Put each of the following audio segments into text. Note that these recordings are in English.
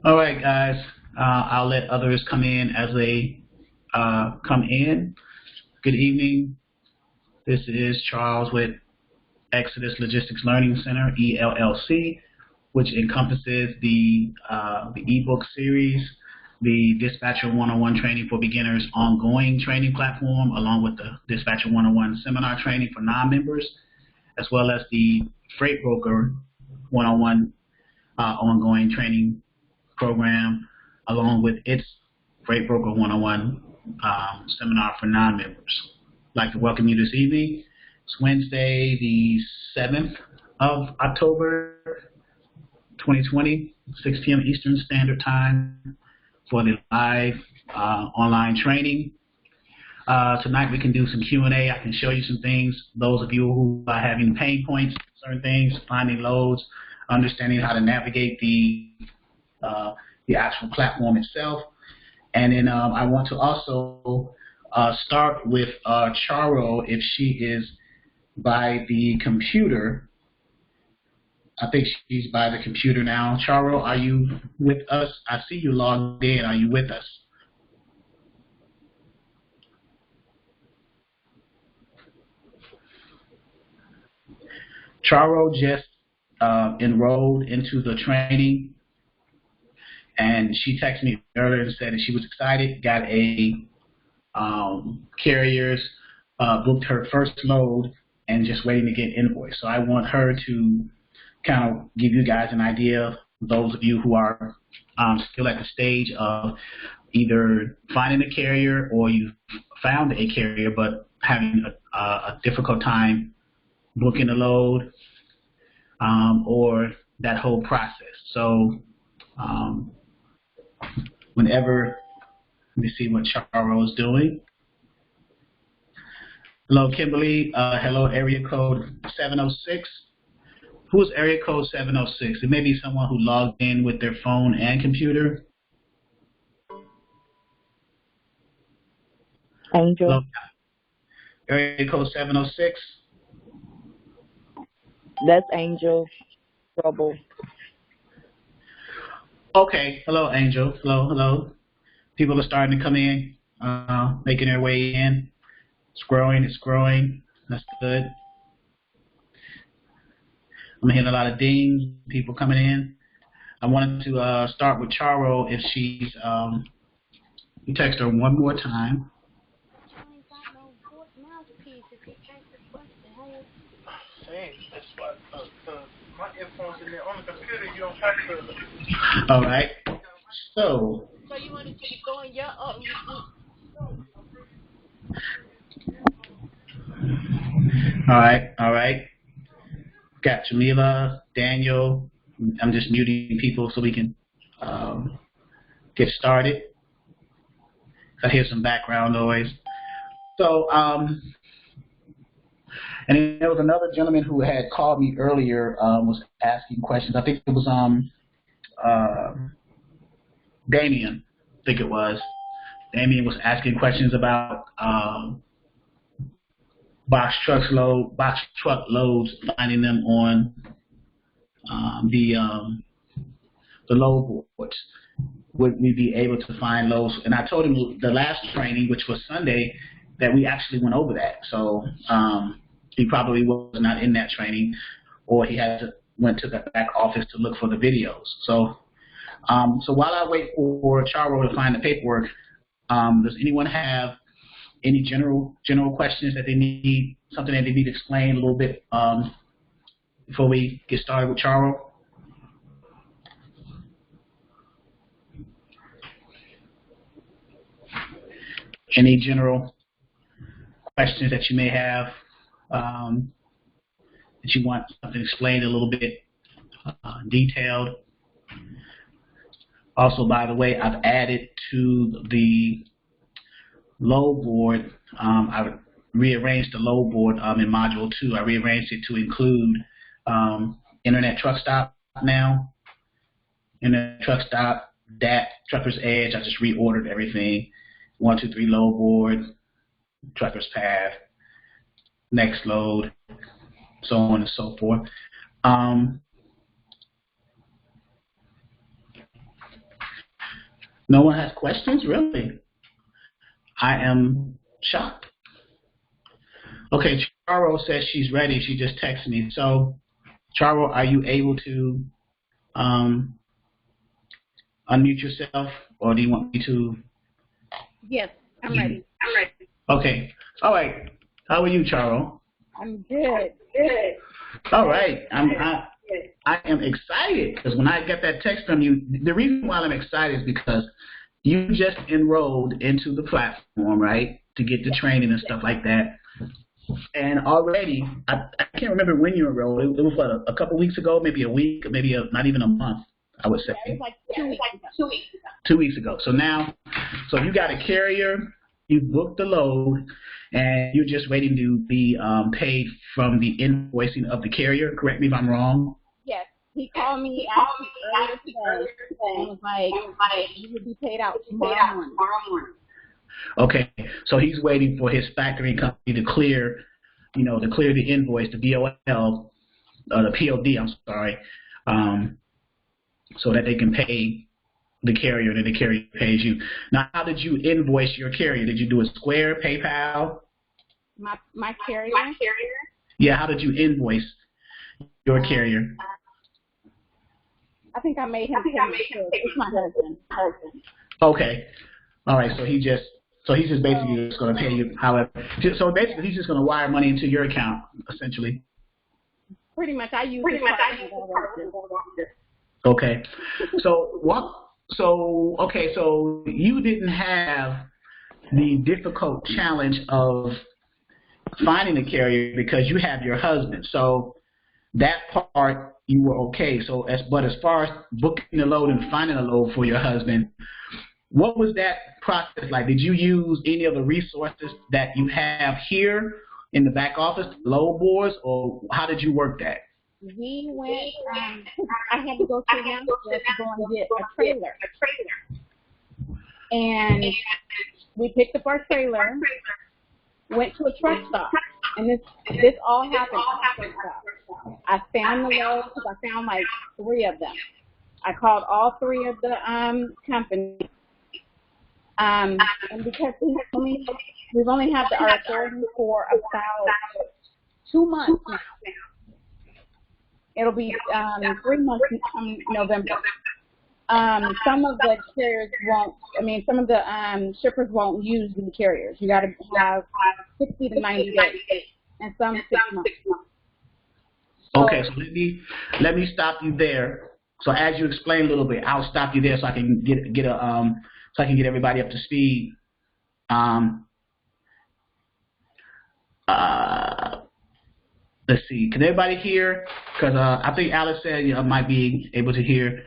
All right, guys. I'll let others come in as they come in. Good evening. This is Charles with Exodus Logistics Learning Center, ELLC, which encompasses the ebook series, the Dispatcher 101 Training for Beginners ongoing training platform, along with the Dispatcher 101 seminar training for non-members, as well as the Freight Broker 101 ongoing training program, along with its Freight Broker 101 seminar for non-members. I'd like to welcome you this evening. It's Wednesday, the 7th of October, 2020, 6 p.m. Eastern Standard Time for the live online training. Tonight we can do some Q&A. I can show you some things. Those of you who are having pain points, certain things, finding loads, understanding how to navigate the actual platform itself. And then I want to also start with Charo, if she is by the computer. I think she's by the computer now. Charo, are you with us? I see you logged in. Are you with us? Charo just enrolled into the training, and she texted me earlier and said that she was excited, got a carriers, booked her first load, and just waiting to get invoiced. So I want her to kind of give you guys an idea, those of you who are still at the stage of either finding a carrier or you found a carrier but having a difficult time booking a load, or that whole process. So whenever, let me see what Charo is doing. Hello, Kimberly. Hello, area code 706. Who's area code 706? It may be someone who logged in with their phone and computer. Angel. Hello. Area code 706. That's Angel. Trouble. Okay. Hello, Angel. Hello. People are starting to come in, making their way in. It's growing. That's good. I'm hitting a lot of dings, people coming in. I wanted to start with Charo if she's, you text her one more time. That's what, my earphones in there on the computer, you don't have to. All right. So You wanted to be going your All right. Got Jamila, Daniel. I'm just muting people so we can get started. I hear some background noise. So, and then there was another gentleman who had called me earlier, was asking questions. I think it was Damien. I think it was. Damien was asking questions about box truck loads, finding them on the load boards. Would we be able to find loads? And I told him the last training, which was Sunday, that we actually went over that. So he probably was not in that training, or he went to the back office to look for the videos. So so while I wait for Charo to find the paperwork, does anyone have any general questions that they need, something that they need to explain a little bit before we get started with Charo? Any general questions that you may have, that you want something explained a little bit detailed? Also, by the way, I've added to the load board, I rearranged the load board in Module 2. I rearranged it to include Internet Truck Stop now, Internet Truck Stop, DAT, Trucker's Edge. I just reordered everything. 1, 2, 3 load board, Trucker's Path, next load, so on and so forth. No one has questions? Really? I am shocked. Okay, Charo says she's ready. She just texted me. So, Charo, are you able to unmute yourself, or do you want me to? Yes, I'm ready. Okay. All right. How are you, Charo? I'm good. All right. I am excited because when I get that text from you, the reason why I'm excited is because you just enrolled into the platform, right, to get the training and stuff like that. And already, I can't remember when you enrolled. It was what, a couple weeks ago, maybe a week, maybe not even a month, I would say. It was like 2 weeks ago. 2 weeks ago. So now, so you got a carrier, you booked the load, and you're just waiting to be paid from the invoicing of the carrier. Correct me if I'm wrong. Yes, he called me earlier today and was like, you will be paid out tomorrow morning. Okay, so he's waiting for his factoring company to clear, to clear the invoice, the DOL, the POD, I'm sorry, so that they can pay the carrier, and then the carrier pays you. Now, how did you invoice your carrier? Did you do a Square, PayPal? My carrier? Yeah, how did you invoice your carrier? I think I made him pay me. It's my husband. Okay, all right. So he's just basically just going to pay you. However, so basically he's just going to wire money into your account, essentially. Pretty much, I use Okay, so what? So okay, so you didn't have the difficult challenge of finding a carrier because you have your husband. So that part you were okay. So but as far as booking the load and finding a load for your husband, what was that process like? Did you use any of the resources that you have here in the back office, load boards, or how did you work that? We went, I had to go to Nashville to go and get a trailer. And we picked up our trailer, went to a truck stop, and this all happened at a truck stop. I found the load because I found like 3 of them. I called all 3 of the companies. And because we've only had our authority for about 2 months now. It'll be 3 months in November. Some of the carriers won't, some of the shippers won't use the carriers. You got to have 60 to 90 days, and some 6 months. Okay, so let me stop you there. So as you explain a little bit, I'll stop you there so I can get everybody up to speed. Let's see. Can everybody hear? Because I think Alice said might be able to hear.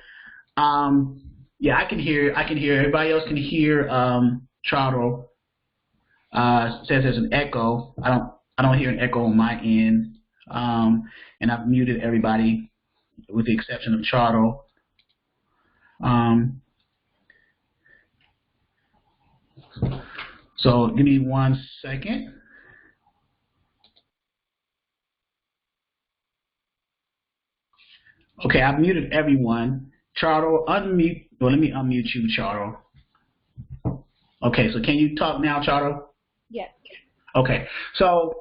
Yeah, I can hear. Everybody else can hear. Charles says there's an echo. I don't hear an echo on my end. And I've muted everybody with the exception of Charles. So give me 1 second. Okay, I've muted everyone. Charles, unmute. Well, let me unmute you, Charles. Okay, so can you talk now, Charles? Yes. Okay, so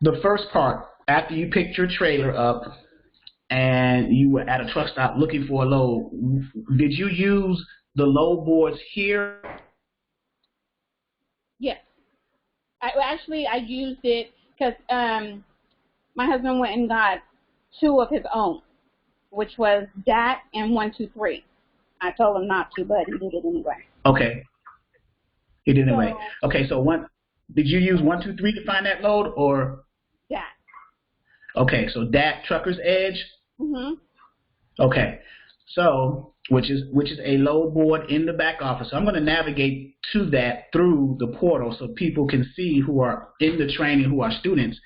the first part, after you picked your trailer up and you were at a truck stop looking for a load, did you use the load boards here? Yes. I used it because my husband went and got 2 of his own, which was DAT and 123. I told him not to, but he did it anyway. Okay. He did it anyway. Okay, so did you use 123 to find that load or? DAT. Okay, so DAT Trucker's Edge? Mm-hmm. Okay, so which is a load board in the back office. So I'm going to navigate to that through the portal so people can see who are in the training, who are students.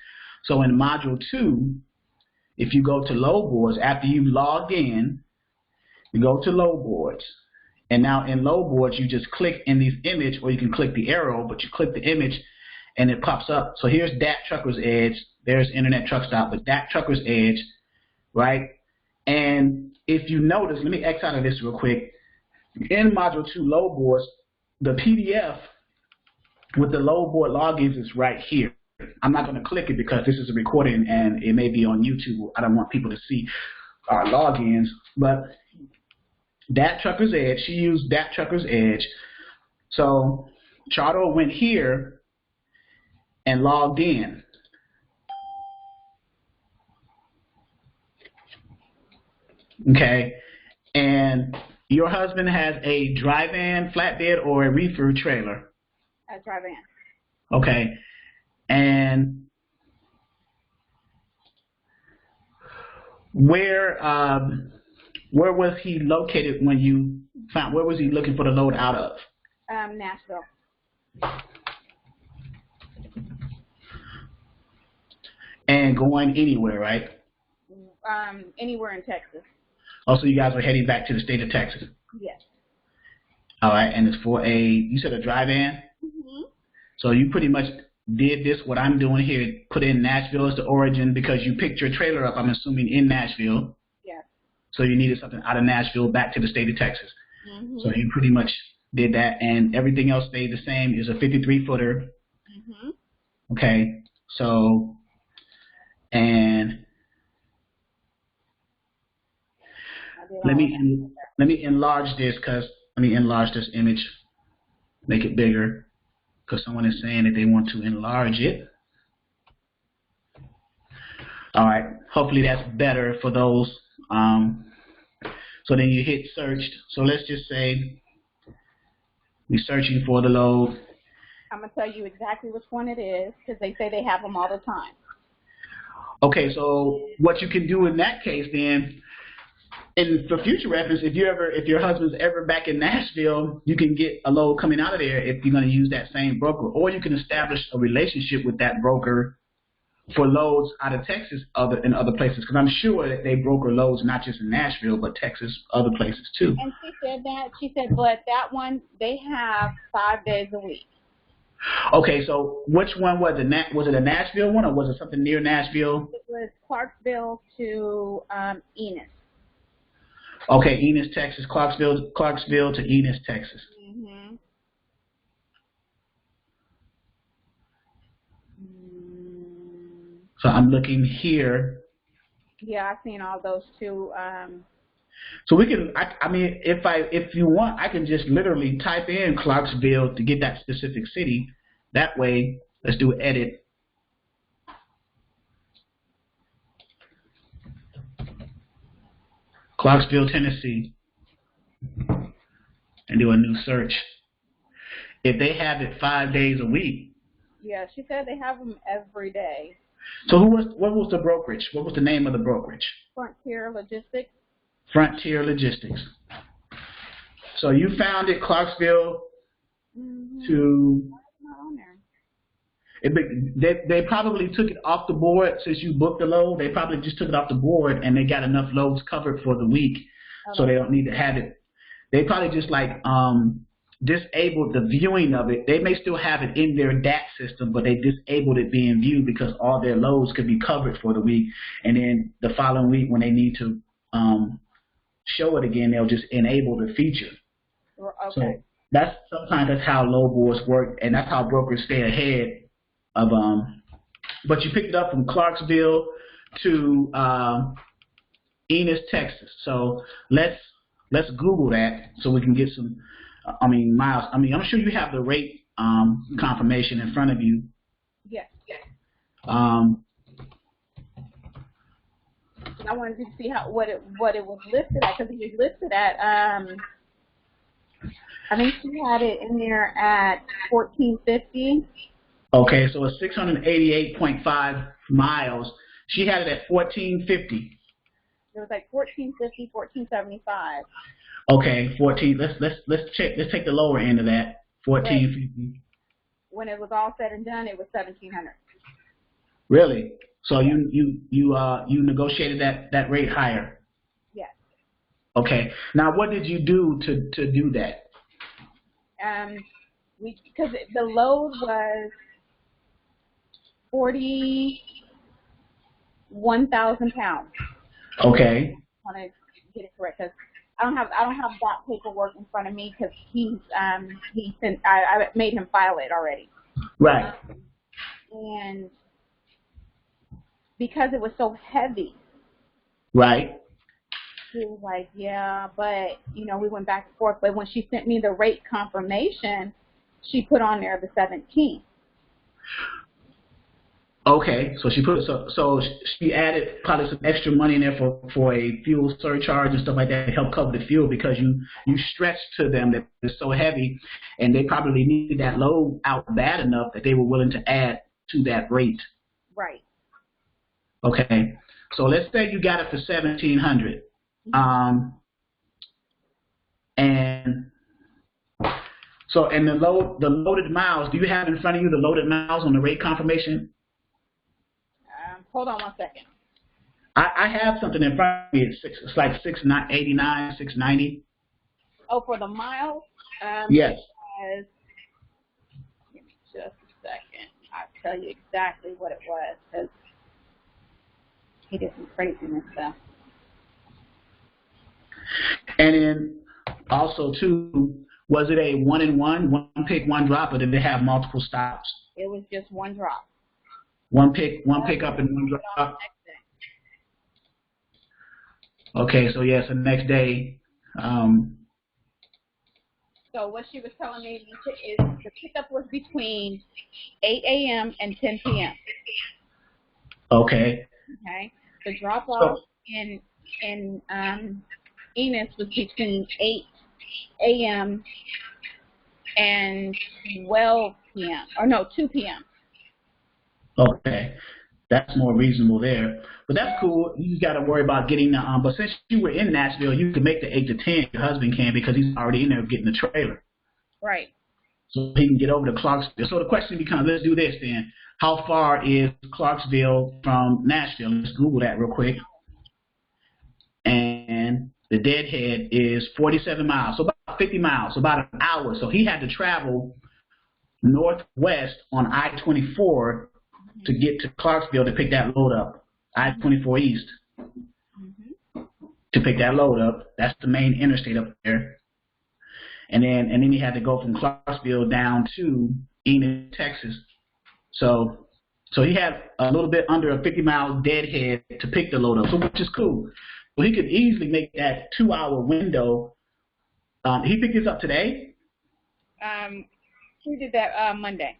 So in Module 2, if you go to load boards, after you've logged in, you go to load boards. And now in load boards, you just click in this image, or you can click the arrow, but you click the image and it pops up. So here's DAT Trucker's Edge. There's Internet Truck Stop, but DAT Trucker's Edge, right? And if you notice, let me X out of this real quick. in Module 2 load boards, the PDF with the load board logins is right here. I'm not going to click it because this is a recording and it may be on YouTube. I don't want people to see our logins, but Dat Trucker's Edge, she used Dat Trucker's Edge. So Chardo went here and logged in. Okay, and your husband has a dry-van, flatbed, or a reefer trailer? A dry-van. Okay, and where was he located when you found? Where was he looking for the load out of? Nashville. And going anywhere, right? Anywhere in Texas. Oh, so you guys were heading back to the state of Texas? Yes. All right, and it's for you said a dry-van? Mm-hmm. So you pretty much did this, what I'm doing here, put in Nashville as the origin because you picked your trailer up, I'm assuming, in Nashville. Yes. So you needed something out of Nashville back to the state of Texas. Mm-hmm. So you pretty much did that, and everything else stayed the same. Is a 53-footer. Mm-hmm. Okay, so, and let me enlarge this image, make it bigger, because someone is saying that they want to enlarge it. All right, hopefully that's better for those. So then you hit search. So let's just say we're searching for the load. I'm going to tell you exactly which one it is because they say they have them all the time. Okay, so what you can do in that case then, and for future reference, if your husband's ever back in Nashville, you can get a load coming out of there if you're going to use that same broker, or you can establish a relationship with that broker for loads out of Texas in other places, because I'm sure that they broker loads not just in Nashville but Texas, other places too. And she said that. She said, but that one they have 5 days a week. Okay, so which one was it? Was it a Nashville one or was it something near Nashville? It was Clarksville to Enos. Okay, Enos, Texas, Clarksville to Enos, Texas. Mm-hmm. So I'm looking here. Yeah, I've seen all those too. So we can, I mean, if you want, I can just literally type in Clarksville to get that specific city. That way, let's do edit. Clarksville, Tennessee, and do a new search. If they have it 5 days a week. Yeah, she said they have them every day. So what was the brokerage? What was the name of the brokerage? Frontier Logistics. Frontier Logistics. So you found it, Clarksville to. Not on there. They probably took it off the board since you booked the load. They probably just took it off the board and they got enough loads covered for the week, so they don't need to have it. They probably just like disabled the viewing of it. They may still have it in their DAT system, but they disabled it being viewed because all their loads could be covered for the week, and then the following week when they need to show it again, they'll just enable the feature. Okay. So sometimes that's how load boards work, and that's how brokers stay ahead of but you picked it up from Clarksville to Enos, Texas. So let's Google that so we can get some miles. I'm sure you have the rate confirmation in front of you. Yes. I wanted to see what it was listed at, because it was listed at I think she had it in there at 1450. Okay, so it's 688.5 miles. She had it at 1450. It was like 1450, 1475. Okay, 14. Let's check. Let's take the lower end of that. 1450. When it was all said and done, it was 1700. Really? So you negotiated that rate higher? Yes. Okay. Now, what did you do to do that? Because the load was 41,000 pounds. Okay. I want to get it correct because I don't have that paperwork in front of me because he sent I made him file it already. Right. And because it was so heavy. Right. He was like, yeah, but we went back and forth. But when she sent me the rate confirmation, she put on there the 17th. Okay, so she added probably some extra money in there for a fuel surcharge and stuff like that to help cover the fuel because you stretched to them that it's so heavy, and they probably needed that load out bad enough that they were willing to add to that rate. Right. Okay, so let's say you got it for $1,700, and so and the loaded miles. Do you have in front of you the loaded miles on the rate confirmation? Hold on one second. I have something in front of me. It's like 689, 690. Oh, for the miles? Yes. Give me just a second. I'll tell you exactly what it was because he did some craziness stuff. And then also too, was it a one pick, one drop, or did they have multiple stops? It was just one drop. One pick up and one drop. Okay, so yes, the next day. So what she was telling me is the pickup was between 8 a.m. and 10 p.m. Okay. Okay. The drop off in Enos was between 8 a.m. and 12 p.m. or no, 2 p.m. Okay, that's more reasonable there. But that's cool. You just got to worry about getting the but since you were in Nashville, you can make the 8 to 10. Your husband can because he's already in there getting the trailer. Right. So he can get over to Clarksville. So the question becomes, let's do this then. How far is Clarksville from Nashville? Let's Google that real quick. And the deadhead is 47 miles, so about 50 miles, so about an hour. So he had to travel northwest on I-24 to get to Clarksville to pick that load up. I-24 East to pick that load up. That's the main interstate up there. And then he had to go from Clarksville down to Enid, Texas. So he had a little bit under a 50-mile deadhead to pick the load up, so which is cool. So he could easily make that 2-hour window. He picked this up today? We did that Monday.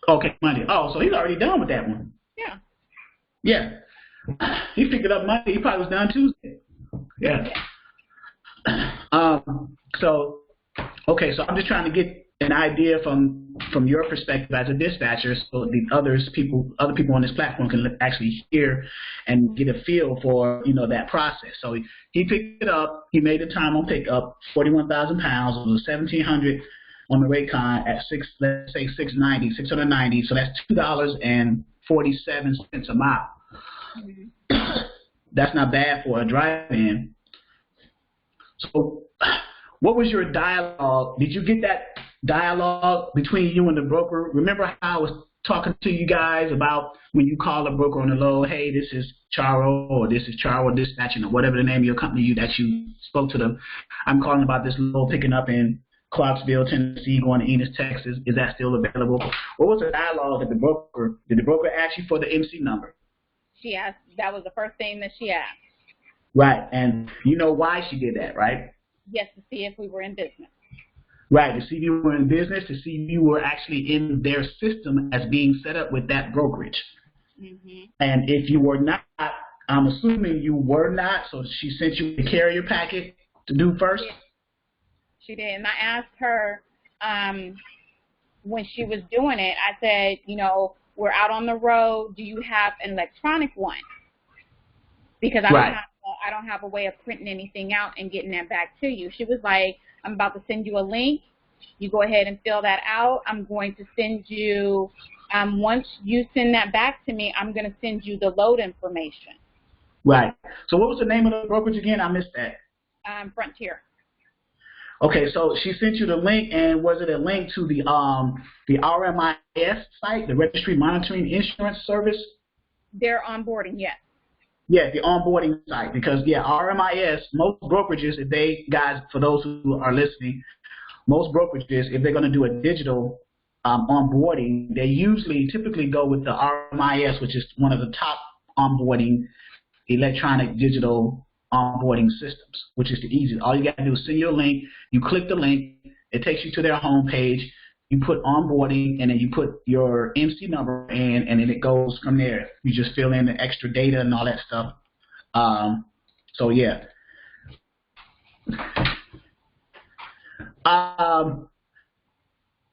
Okay, Monday. Oh, so he's already done with that one. Yeah. Yeah. He picked it up Monday. He probably was done Tuesday. Yeah. So I'm just trying to get an idea from your perspective as a dispatcher, so the other people on this platform can actually hear and get a feel for that process. So he picked it up. He made the time on pickup, 41,000 pounds. It was 1,700 on the rate con at let's say 690. So that's $2.47 a mile. That's not bad for a drive-in. So what was your dialogue? Did you get that dialogue between you and the broker? Remember how I was talking to you guys about when you call a broker on the load, hey, this is Charo, or this is Charo Dispatching, or whatever the name of your company that you spoke to them. I'm calling about this load picking up in Clarksville, Tennessee, going to Enos, Texas. Is that still available? What was the dialogue that did the broker ask you for the MC number? She asked, that was the first thing that she asked. Right, and you know why she did that, right? Yes, to see if we were in business. Right, to see if you were in business, to see if you were actually in their system as being set up with that brokerage. And if you were not, I'm assuming you were not, so she sent you a carrier packet to do first? She did, and I asked her when she was doing it, I said, we're out on the road, do you have an electronic one? Because I don't have a way of printing anything out and getting that back to you. She was like, I'm about to send you a link. You go ahead and fill that out. I'm going to send you, once you send that back to me, I'm going to send you the load information. Right. So what was the name of the brokerage again? I missed that. Frontier. Okay, so she sent you the link, and was it a link to the RMIS site, the Registry Monitoring Insurance Service? They're onboarding, yes. Yeah, the onboarding site, because yeah, RMIS, most brokerages, if they guys, for those who are listening, most brokerages, if they're going to do a digital onboarding, they usually typically go with the RMIS, which is one of the top onboarding electronic digital onboarding systems, which is the easiest. All you got to do is send your link. You click the link. It takes you to their home page. You put onboarding, and then you put your MC number in, and then it goes from there. You just fill in the extra data and all that stuff. So, yeah.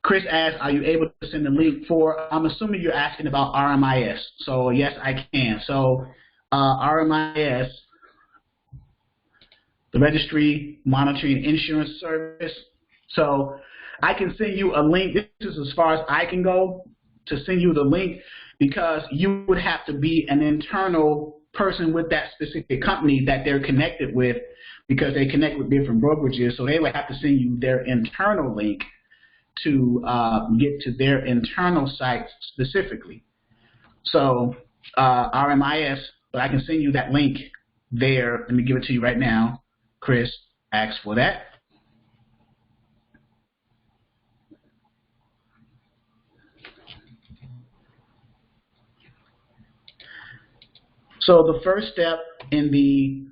Chris asked, are you able to send the link for, I'm assuming you're asking about RMIS. So, yes, I can. So, RMIS, the Registry Monitoring Insurance Service. So, I can send you a link. This is as far as I can go to send you the link, because you would have to be an internal person with that specific company that they're connected with, because they connect with different brokerages. So they would have to send you their internal link to get to their internal site specifically. So RMIS, but I can send you that link there. Let me give it to you right now. Chris asked for that. So the first step in the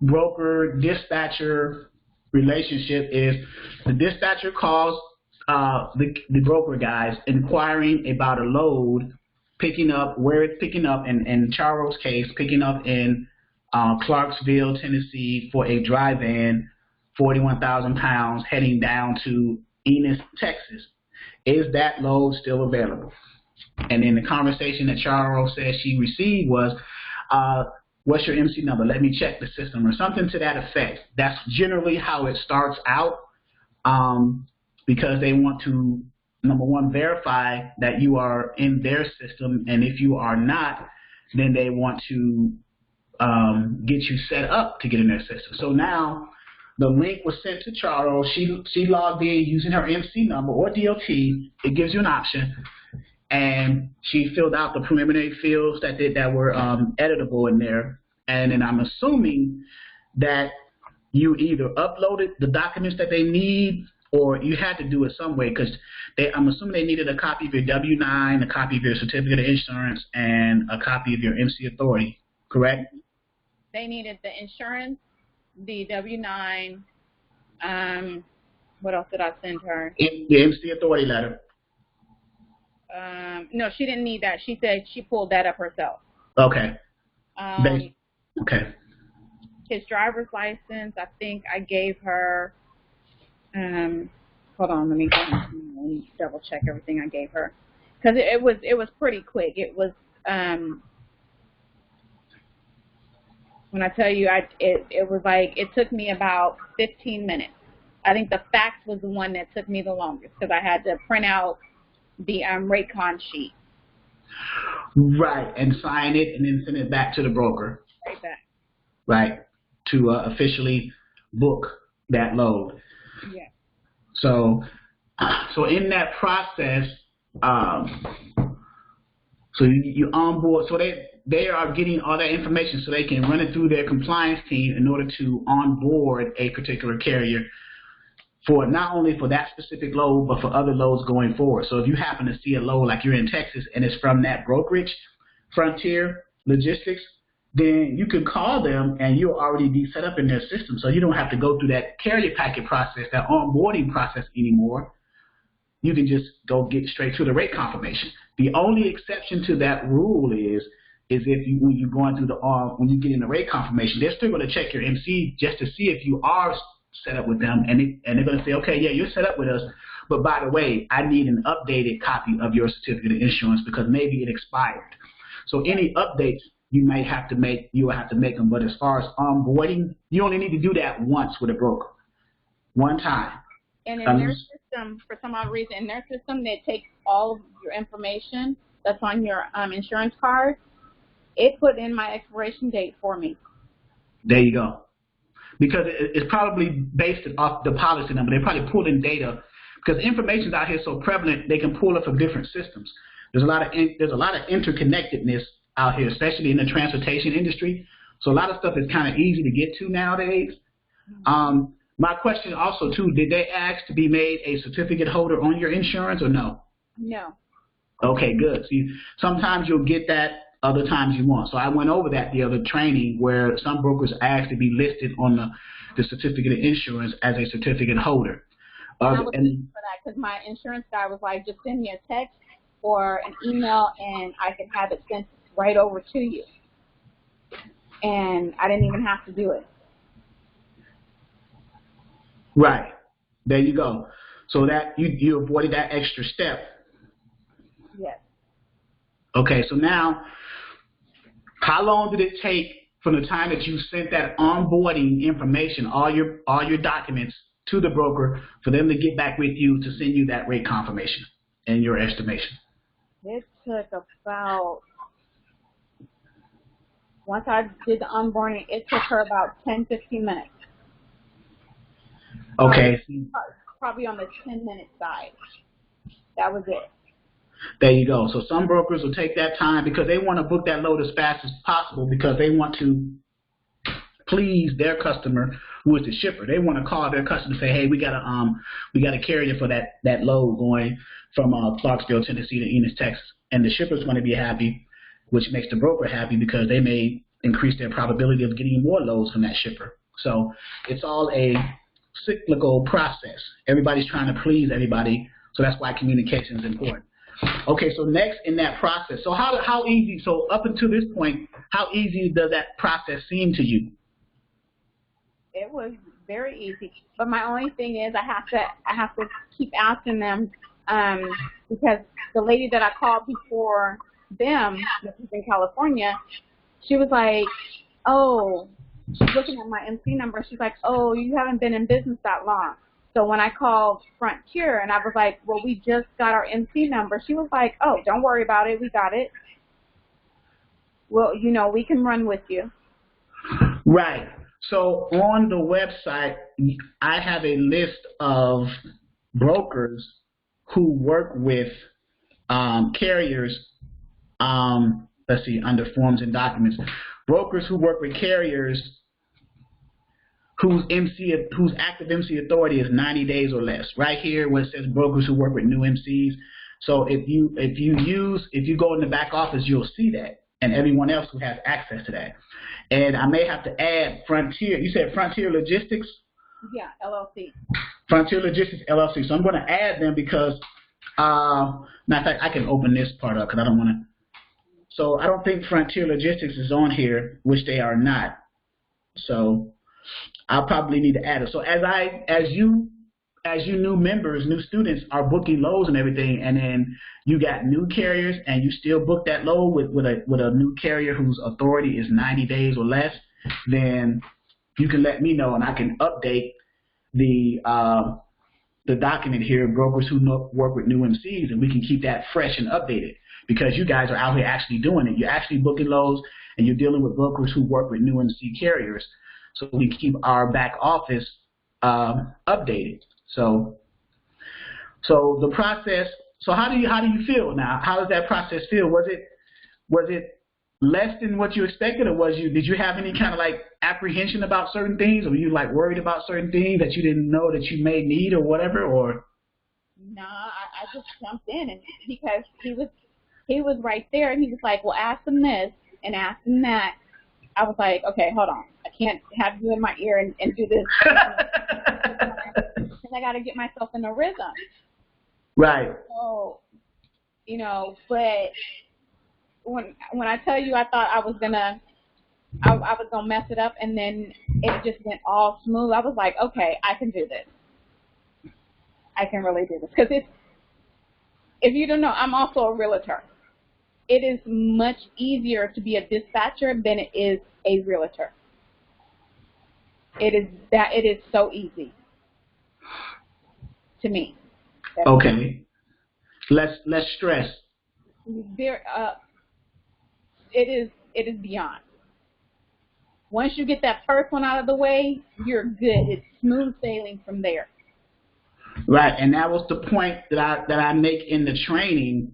broker-dispatcher relationship is the dispatcher calls the broker guys inquiring about a load, picking up where it's picking up, in Charles' case, picking up in Clarksville, Tennessee for a dry van, 41,000 pounds, heading down to Ennis, Texas. Is that load still available? And then the conversation that Charles said she received was, what's your MC number? Let me check the system, or something to that effect. That's generally how it starts out, because they want to, number one, verify that you are in their system, and if you are not, then they want to get you set up to get in their system. So now the link was sent to Charles. She logged in using her MC number or DOT. It gives you an option. And she filled out the preliminary fields that were editable in there. And then I'm assuming that you either uploaded the documents that they need, or you had to do it some way, because I'm assuming they needed a copy of your W-9, a copy of your certificate of insurance, and a copy of your MC authority, correct? They needed the insurance, the W-9. What else did I send her? The MC authority letter. No, she didn't need that. She said she pulled that up herself. Okay. Okay. His driver's license, I think I gave her. Hold on, let me double check everything I gave her, because it was pretty quick. It was when I tell you, it was like it took me about 15 minutes. I think the fax was the one that took me the longest, because I had to print out the rate-con sheet. Right, and sign it and then send it back to the broker. Right back. Right, to officially book that load. Yeah. So in that process, so you onboard, so they are getting all that information so they can run it through their compliance team in order to onboard a particular carrier, for not only for that specific load, but for other loads going forward. So if you happen to see a load, like you're in Texas and it's from that brokerage, Frontier Logistics, then you can call them and you'll already be set up in their system. So you don't have to go through that carrier packet process, that onboarding process anymore. You can just go get straight to the rate confirmation. The only exception to that rule is if you, when you're going through when you get in the rate confirmation, they're still going to check your MC just to see if you are set up with them, and they're going to say, okay, yeah, you're set up with us, but by the way, I need an updated copy of your certificate of insurance because maybe it expired. So any updates you may have to make, you will have to make them. But as far as onboarding, you only need to do that once with a broker, one time. And in their system, for some odd reason, in their system, they take all of your information that's on your insurance card. It put in my expiration date for me. There you go. Because it's probably based off the policy number. They probably pull in data because information's out here so prevalent. They can pull it from different systems. There's a lot of interconnectedness out here, especially in the transportation industry. So a lot of stuff is kind of easy to get to nowadays. My question also, too, did they ask to be made a certificate holder on your insurance or no? No. Okay, good. See, sometimes you'll get that, other times you won't. So I went over that the other training where some brokers asked to be listed on the certificate of insurance as a certificate holder. I was looking for that because my insurance guy was like, just send me a text or an email and I can have it sent right over to you. And I didn't even have to do it. Right. There you go. So that you avoided that extra step. Yes. Okay, so now, how long did it take from the time that you sent that onboarding information, all your documents to the broker, for them to get back with you to send you that rate confirmation and your estimation? It took about, once I did the onboarding, it took her about 10, 15 minutes. Okay. Probably on the 10-minute side. That was it. There you go. So some brokers will take that time because they want to book that load as fast as possible because they want to please their customer, who is the shipper. They want to call their customer and say, hey, we got a carrier for that load going from Clarksville, Tennessee to Enos, Texas. And the shipper's going to be happy, which makes the broker happy because they may increase their probability of getting more loads from that shipper. So it's all a cyclical process. Everybody's trying to please everybody, so that's why communication is important. Okay, so next in that process, so how easy, so up until this point, how easy does that process seem to you? It was very easy, but my only thing is I have to keep asking them because the lady that I called before them, which is in California, she was like, oh, she's looking at my MC number. She's like, oh, you haven't been in business that long. So when I called Frontier and I was like, well, we just got our MC number, she was like, oh, don't worry about it. We got it. Well, you know, we can run with you. Right. So on the website, I have a list of brokers who work with carriers. Let's see, under forms and documents. Brokers who work with carriers whose active MC authority is 90 days or less. Right here where it says brokers who work with new MCs. So if you go in the back office, you'll see that, and everyone else who has access to that. And I may have to add Frontier. You said Frontier Logistics? Yeah, LLC. Frontier Logistics LLC. So I'm going to add them because, matter of fact, I can open this part up because I don't want to. So I don't think Frontier Logistics is on here, which they are not. So I'll probably need to add it. So as you new members, new students are booking loads and everything, and then you got new carriers and you still book that load with a new carrier whose authority is 90 days or less, then you can let me know and I can update the document here, brokers who work with new MCs, and we can keep that fresh and updated because you guys are out here actually doing it. You're actually booking loads and you're dealing with brokers who work with new MC carriers, so we keep our back office updated. So the process. So how do you feel now? How does that process feel? Was it less than what you expected, or did you have any kind of like apprehension about certain things, or were you like worried about certain things that you didn't know that you may need or whatever? Or no, I just jumped in, and because he was right there, and he was like, well, ask them this and ask them that. I was like, okay, hold on. I can't have you in my ear and do this. Because I got to get myself in a rhythm. Right. So, you know, but when I tell you I thought I was gonna mess it up, and then it just went all smooth. I was like, okay, I can do this. I can really do this. Because if you don't know, I'm also a realtor. It is much easier to be a dispatcher than it is a realtor. It is so easy to me. Okay. Less stress. There, it is beyond. Once you get that first one out of the way, you're good. It's smooth sailing from there. Right, and that was the point that I make in the training.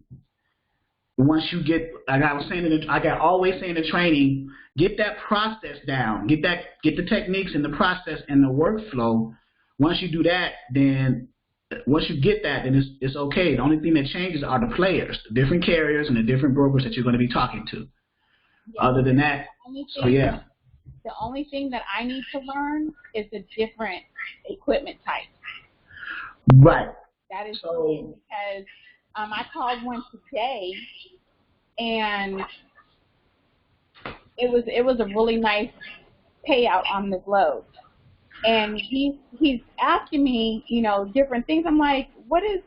once you get, like I was saying, always saying in the training, get that process down, get the techniques and the process and the workflow. Once you do that, then once you get that, then it's okay. The only thing that changes are the players, the different carriers and the different brokers that you're going to be talking to. Yeah. Other than that, so yeah. The only thing that I need to learn is the different equipment types. Right. That is so, because I called one today, and it was a really nice payout on this load. And he's asking me, you know, different things. I'm like, what does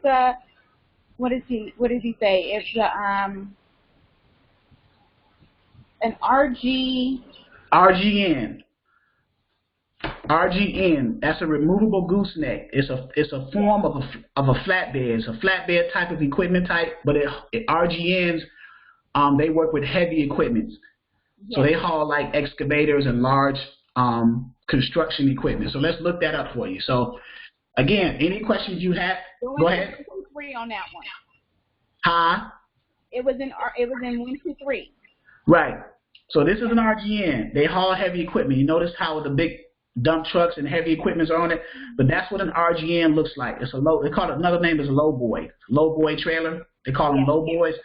he say? It's an RGN. That's a removable gooseneck. It's a form of a flatbed. It's a flatbed type of equipment type, but RGNs, they work with heavy equipment. Yes. So they haul like excavators and large construction equipment. So let's look that up for you. So again, any questions you have, go ahead. 123 on that one. Huh? It was in 123. Right. So this is an RGN. They haul heavy equipment. You notice how the big dump trucks and heavy equipment are on it, but that's what an RGN looks like. It's a low. They call it, another name is a low boy trailer. They call them low boys,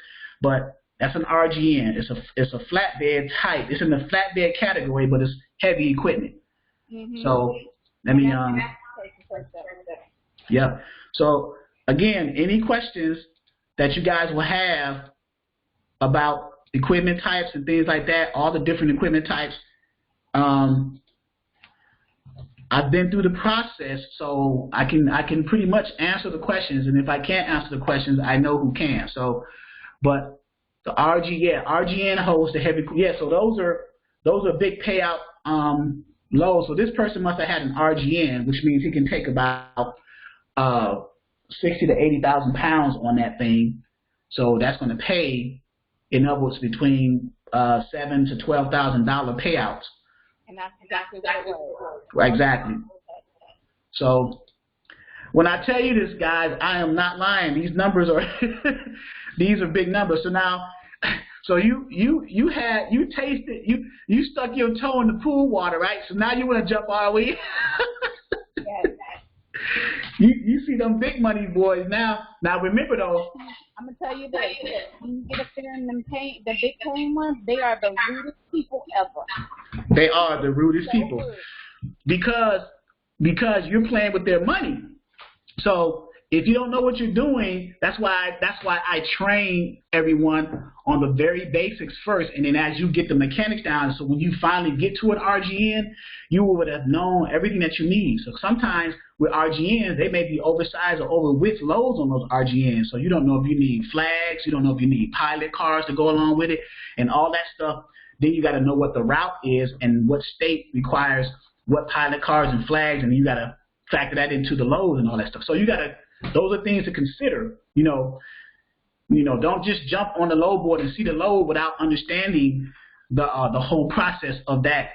but that's an RGN. It's a flatbed type. It's in the flatbed category, but it's heavy equipment. Mm-hmm. So let me yeah. So again, any questions that you guys will have about equipment types and things like that, all the different equipment types. I've been through the process, so I can pretty much answer the questions, and if I can't answer the questions, I know who can. So, but the RGN holds the heavy. Yeah, so those are big payout loads. So this person must have had an RGN, which means he can take about 60 to 80,000 pounds on that thing. So that's going to pay in upwards between $7,000 to $12,000 payouts. And that's exactly what it was. Exactly. So when I tell you this, guys, I am not lying. These numbers are these are big numbers. So now, so you tasted, you stuck your toe in the pool water, right? So now you want to jump all the way. Yes. You see them big money boys now. Now remember though. I'm gonna tell you this: when you get up there in the big paying ones, they are the rudest people ever. They are the rudest people because you're playing with their money. So if you don't know what you're doing, that's why I train everyone on the very basics first, and then as you get the mechanics down, so when you finally get to an RGN, you would have known everything that you need. So sometimes with RGNs, they may be oversized or overwidth loads on those RGNs. So you don't know if you need flags, you don't know if you need pilot cars to go along with it, and all that stuff. Then you got to know what the route is and what state requires what pilot cars and flags, and you got to factor that into the load and all that stuff. So you got to. Those are things to consider. You know, don't just jump on the load board and see the load without understanding the whole process of that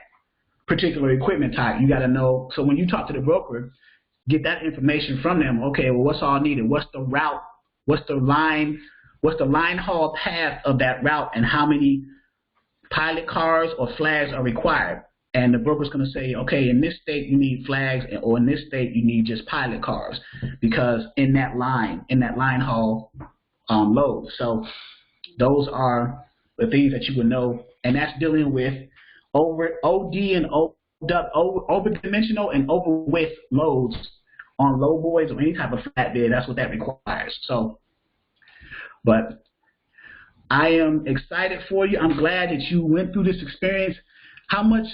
particular equipment type. You got to know. So when you talk to the broker, get that information from them. Okay, well, what's all needed? What's the route? What's the line haul path of that route, and how many pilot cars or flags are required? And the broker's going to say, okay, in this state you need flags, or in this state you need just pilot cars, because in that line haul load. So those are the things that you would know, and that's dealing with OD and over-dimensional and over-width loads on low boys or any type of flatbed. That's what that requires. So, but I am excited for you. I'm glad that you went through this experience. How much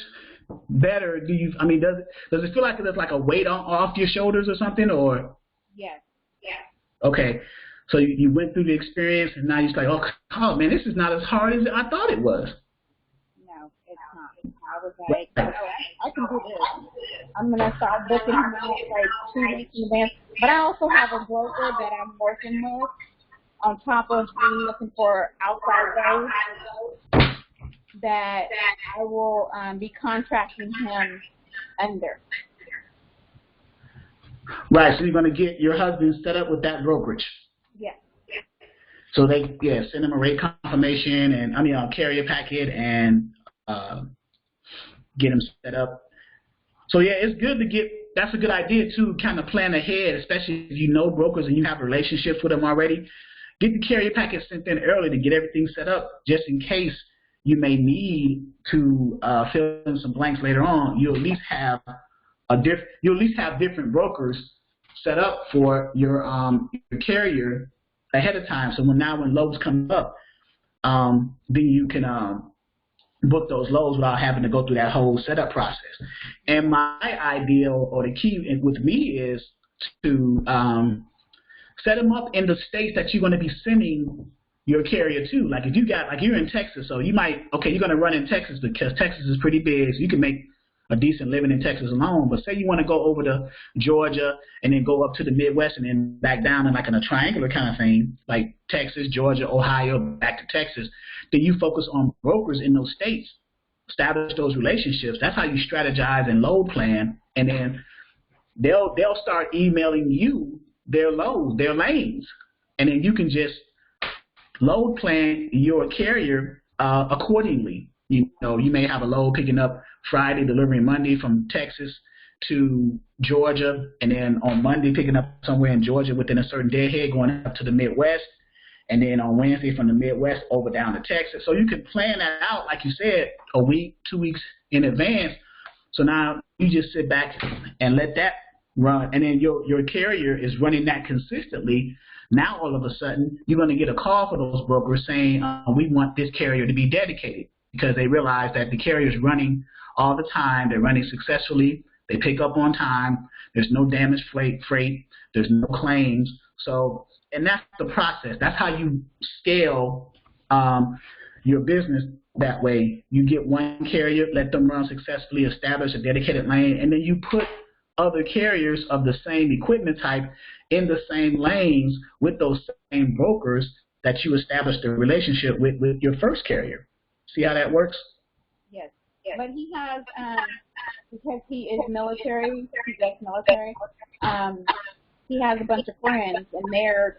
better do you? I mean, does it feel like there's like a weight off your shoulders or something, or? Yes. Yes. Okay, so you went through the experience, and now you're like, oh man, this is not as hard as I thought it was. No, it's not. I was like, I can do this. I'm gonna start booking them out like 2 weeks in advance. But I also have a broker that I'm working with on top of being looking for outside loads, that I will be contracting him under. Right, so you're going to get your husband set up with that brokerage. Yes. So they send them a rate confirmation and carrier packet and get them set up. So yeah, it's good to get. That's a good idea too. Kind of plan ahead, especially if you know brokers and you have relationships with them already. Get the carrier packet sent in early to get everything set up, just in case you may need to fill in some blanks later on. You'll at least have different brokers set up for your carrier ahead of time. So when loads come up, then you can book those loads without having to go through that whole setup process. And my ideal, or the key with me, is to set them up in the states that you're going to be sending your carrier to. Like if you're in Texas, so you're going to run in Texas because Texas is pretty big, so you can make a decent living in Texas alone. But say you want to go over to Georgia and then go up to the Midwest and then back down in a triangular kind of thing, like Texas, Georgia, Ohio, back to Texas. Then you focus on brokers in those states, establish those relationships. That's how you strategize and load plan, and then they'll start emailing you their loads, their lanes, and then you can just load plan your carrier accordingly. You may have a load picking up Friday, delivering Monday from Texas to Georgia, and then on Monday picking up somewhere in Georgia within a certain deadhead going up to the Midwest, and then on Wednesday from the Midwest over down to Texas. So you can plan that out, like you said, a week, 2 weeks in advance. So now you just sit back and let that run, and then your carrier is running that consistently. Now all of a sudden you're going to get a call for those brokers saying, we want this carrier to be dedicated, because they realize that the carrier is running all the time. They're running successfully. They pick up on time. There's no damaged freight. There's no claims. So, and that's the process. That's how you scale your business that way. You get one carrier, let them run successfully, establish a dedicated lane, and then you put other carriers of the same equipment type in the same lanes with those same brokers that you established a relationship with your first carrier. See how that works? Yes. But he has, because he is military, he's ex-military, he has a bunch of friends, and they're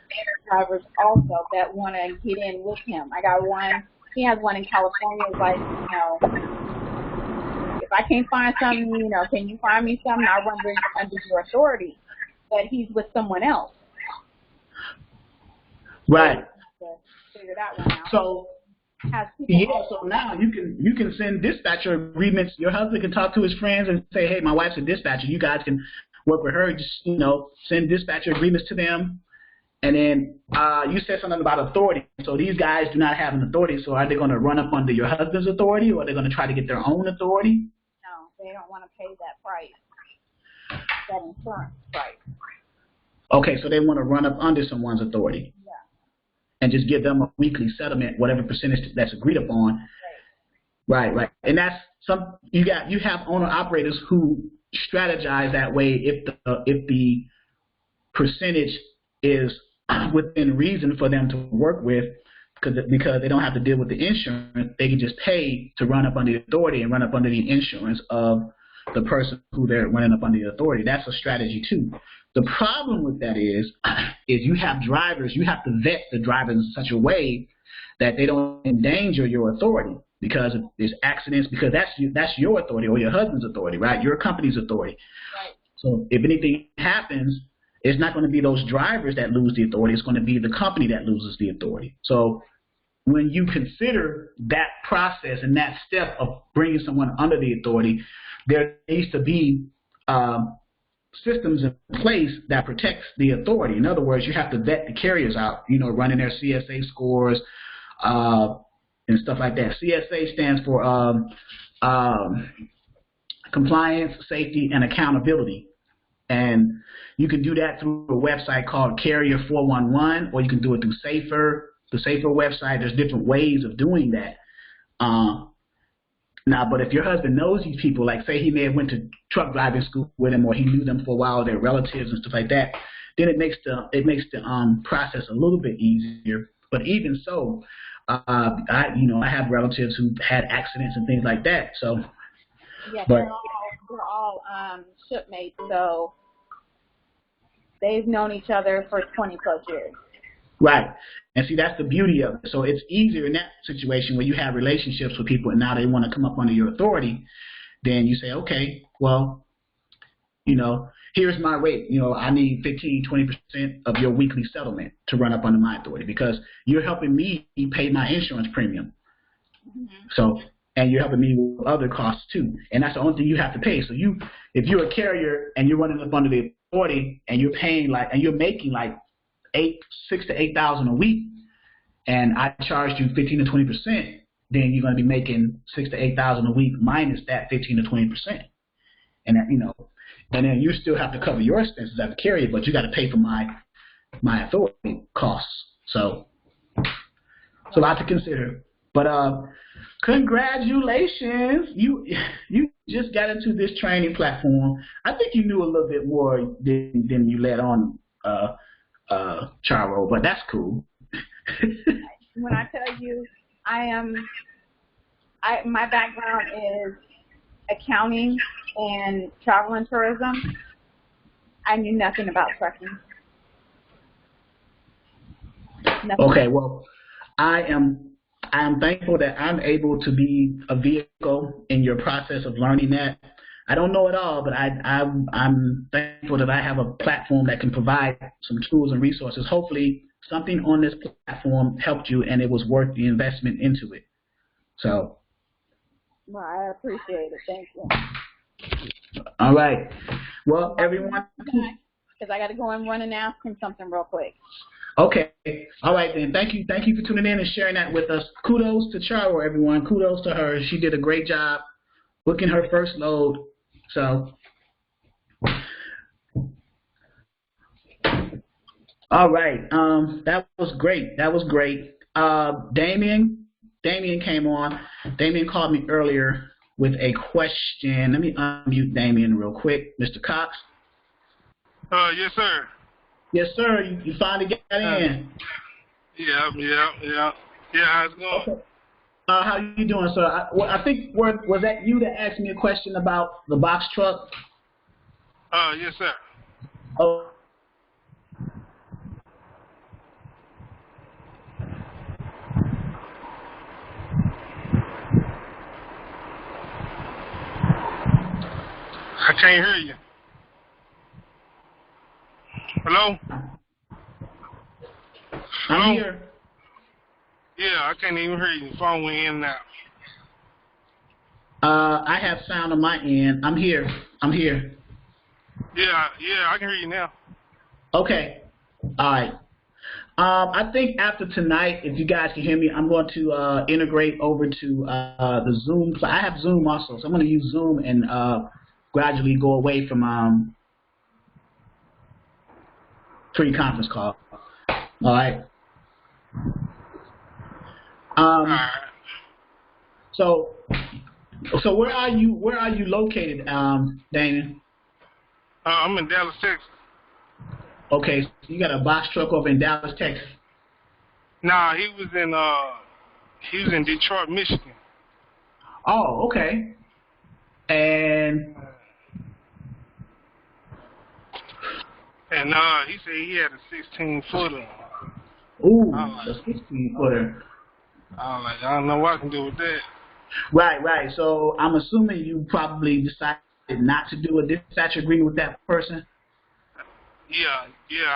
drivers also that want to get in with him. I got one, he has one in California. It's like, if I can't find something, can you find me something? I'll run under your authority. But he's with someone else. Right. So figure that one out. So now you can send dispatcher agreements. Your husband can talk to his friends and say, hey, my wife's a dispatcher. You guys can work with her. Just, send dispatcher agreements to them. And then you said something about authority. So these guys do not have an authority. So are they going to run up under your husband's authority, or are they going to try to get their own authority? No, they don't want to pay that price, that insurance price. Okay, so they want to run up under someone's authority. Yeah. And just give them a weekly settlement, whatever percentage that's agreed upon. Right. And that's you have owner operators who strategize that way if the percentage is within reason for them to work with, because they don't have to deal with the insurance. They can just pay to run up under the authority and run up under the insurance of the person who they're running up under the authority. That's a strategy too. The problem with that is you have drivers. You have to vet the drivers in such a way that they don't endanger your authority, because if there's accidents, because that's your authority or your husband's authority, right? Your company's authority. Right. So if anything happens, it's not going to be those drivers that lose the authority. It's going to be the company that loses the authority. So when you consider that process and that step of bringing someone under the authority, there needs to be systems in place that protects the authority. In other words, you have to vet the carriers out, running their CSA scores and stuff like that. CSA stands for compliance, safety, and accountability. And you can do that through a website called Carrier 411, or you can do it through the Safer website. There's different ways of doing that. Now, but if your husband knows these people, like say he may have went to truck driving school with him, or he knew them for a while, their relatives and stuff like that, then it makes the process a little bit easier. But even so, I have relatives who had accidents and things like that. So, yeah, we're all shipmates, so they've known each other for 20 plus years. Right. And see, that's the beauty of it. So it's easier in that situation where you have relationships with people and now they want to come up under your authority. Then you say, okay, well, here's my rate. I need 15-20% of your weekly settlement to run up under my authority because you're helping me pay my insurance premium. So, and you're helping me with other costs too. And that's the only thing you have to pay. So if you're a carrier and you're running up under the authority and you're paying and you're making like $6,000 to $8,000 a week, and I charged you 15 to 20%, then you're going to be making $6,000 to $8,000 a week minus that 15 to 20%. And that, and then you still have to cover your expenses as a carrier, but you got to pay for my authority costs. So it's a lot to consider. But congratulations, you just got into this training platform. I think you knew a little bit more than you let on, Charo, but that's cool. When I tell you, my background is accounting and travel and tourism. I knew nothing about trucking. Nothing. Okay, well, I am thankful that I'm able to be a vehicle in your process of learning that. I don't know it all, but I'm thankful that I have a platform that can provide some tools and resources. Hopefully, something on this platform helped you, and it was worth the investment into it. So. Well, I appreciate it. Thank you. All right. Well, everyone. Because I got to go and run and ask him something real quick. Okay. All right, then. Thank you for tuning in and sharing that with us. Kudos to Charo, everyone. Kudos to her. She did a great job booking her first load. So, all right. That was great. Damien came on. Damien called me earlier with a question. Let me unmute Damien real quick. Mr. Cox? Yes, sir. Yes, sir. You finally got in. Yeah. Yeah, how's it going? Okay. How you doing, sir? I think was that you that asked me a question about the box truck? Yes, sir. Oh. I can't hear you. Hello? I'm here. Yeah, I can't even hear you. The phone went in and out. I have sound on my end. I'm here. Yeah, I can hear you now. Okay. All right. I think after tonight, if you guys can hear me, I'm going to integrate over to the Zoom. I have Zoom also, so I'm going to use Zoom and gradually go away from pre-conference call. All right. So where are you located, Damien? I'm in Dallas, Texas. Okay, so you got a box truck over in Dallas, Texas. Nah, he was in Detroit, Michigan. Oh, okay. And he said he had a 16-footer. Ooh, a 16-footer. I was like, I don't know what I can do with that. Right. So I'm assuming you probably decided not to do a dispatch agreement with that person? Yeah,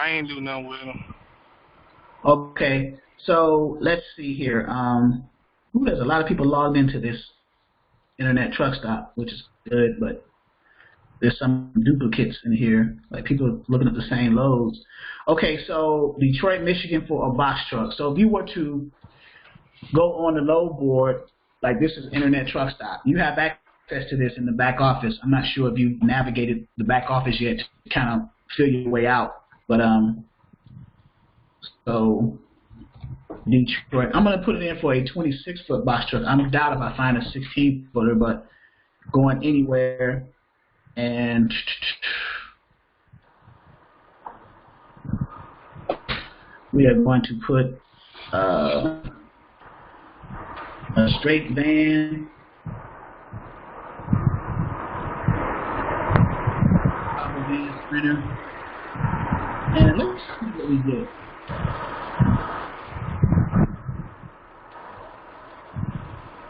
I ain't do nothing with him. Okay, so let's see here. There's a lot of people logged into this internet truck stop, which is good, but there's some duplicates in here, like people looking at the same loads. Okay, so Detroit, Michigan for a box truck. So if you were to go on the load board, like this is internet truck stop, you have access to this in the back office. I'm not sure if you've navigated the back office yet to kind of feel your way out, but so Detroit, I'm going to put it in for a 26-foot box truck. I doubt if I find a 16-footer, but going anywhere. And we are going to put a straight van, van printer, and let's see what we get.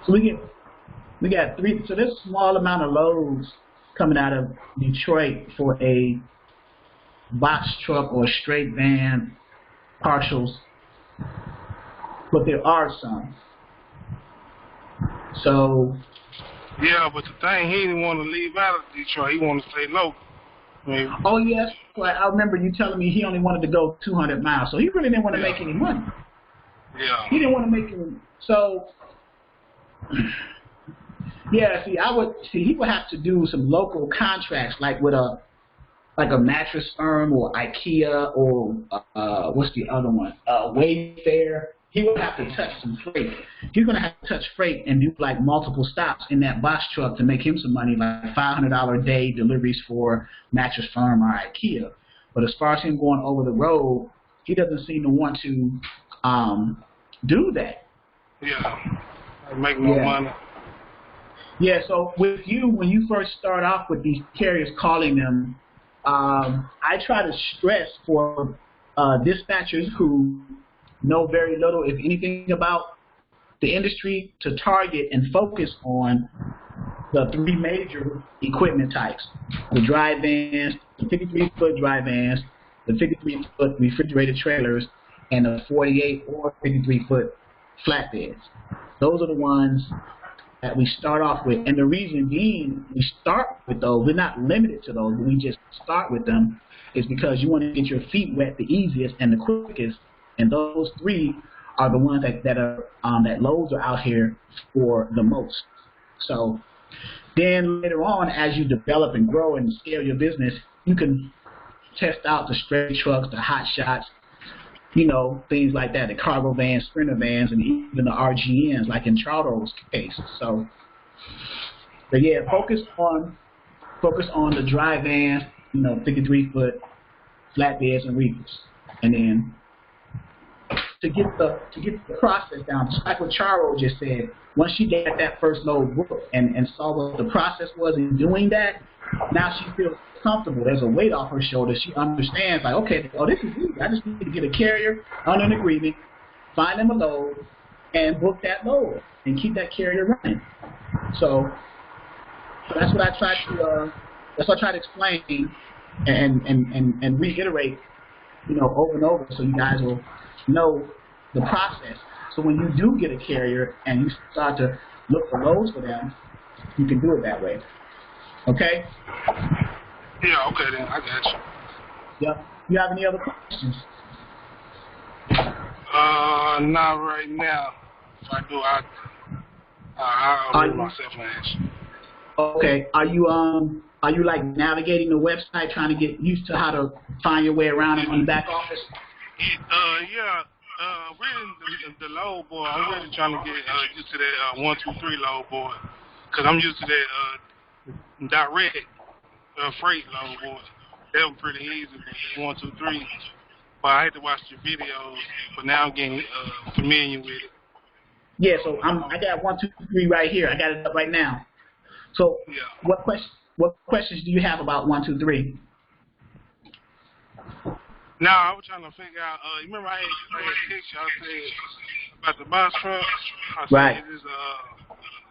So we got three. So there's a small amount of loads coming out of Detroit for a box truck or straight van partials, but there are some. So Yeah, but the thing, he didn't want to leave out of Detroit. He wanted to stay local. Maybe. oh yes, well, I remember you telling me he only wanted to go 200 miles, so he really didn't want to make any money. Yeah. He didn't want to make any. So yeah, he would have to do some local contracts, like with a mattress firm or IKEA or what's the other one? Wayfair. He would have to touch some freight. He's going to have to touch freight and do like multiple stops in that box truck to make him some money, like $500 a day deliveries for mattress firm or IKEA. But as far as him going over the road, he doesn't seem to want to do that. Yeah. Make more money. Yeah, so with you, when you first start off with these carriers calling them, I try to stress for dispatchers who know very little, if anything, about the industry to target and focus on the three major equipment types: the dry vans, the 53-foot dry vans, the 53-foot refrigerated trailers, and the 48 or 53-foot flatbeds. Those are the ones that we start off with, and the reason being we start with those, we're not limited to those, but we just start with them, is because you want to get your feet wet the easiest and the quickest, and those three are the ones that loads are out here for the most. So then later on, as you develop and grow and scale your business, you can test out the straight trucks, the hot shots, things like that, the cargo vans, sprinter vans, and even the RGNs, like in Charles' case. So, but yeah, focus on the dry vans, 53-foot flatbeds and reefers, and then to get the process down, just like what Charo just said. Once she got that first load booked and saw what the process was in doing that, now she feels comfortable. There's a weight off her shoulders. She understands, like, okay, this is easy. I just need to get a carrier on an agreement, find them a load, and book that load and keep that carrier running. So that's what I try to explain and reiterate, over and over, so you guys will know the process. So when you do get a carrier and you start to look for loads for them, you can do it that way. Okay? Yeah, okay then. I got you. Yep. You have any other questions? Not right now. If I do, I'll move myself and ask you. Okay. Are you like navigating the website, trying to get used to how to find your way around in the back office? Yeah. Really, the load board. I'm really trying to get used to that 1, 2, 3 load board, because I'm used to that direct freight load board. That was pretty easy. 1, 2, 3. But I had to watch the videos. But now I'm getting familiar with it. Yeah. So I got 1, 2, 3 right here. I got it up right now. So yeah. What questions do you have about 1, 2, 3? Now, I was trying to figure out, you remember I had text you, I said about the box truck. I said it's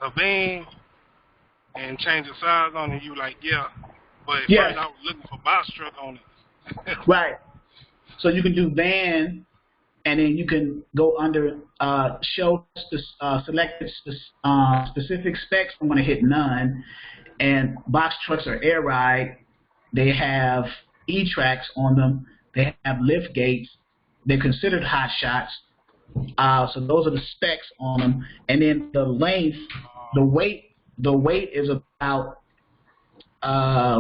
a van and change the size on it. You were like, yeah. But at first I was looking for box truck on it. Right. So you can do van, and then you can go under show selected specific specs. I'm going to hit none. And box trucks are air ride. They have E-tracks on them. They have lift gates. They're considered hot shots. So those are the specs on them. And then the length, the weight is about,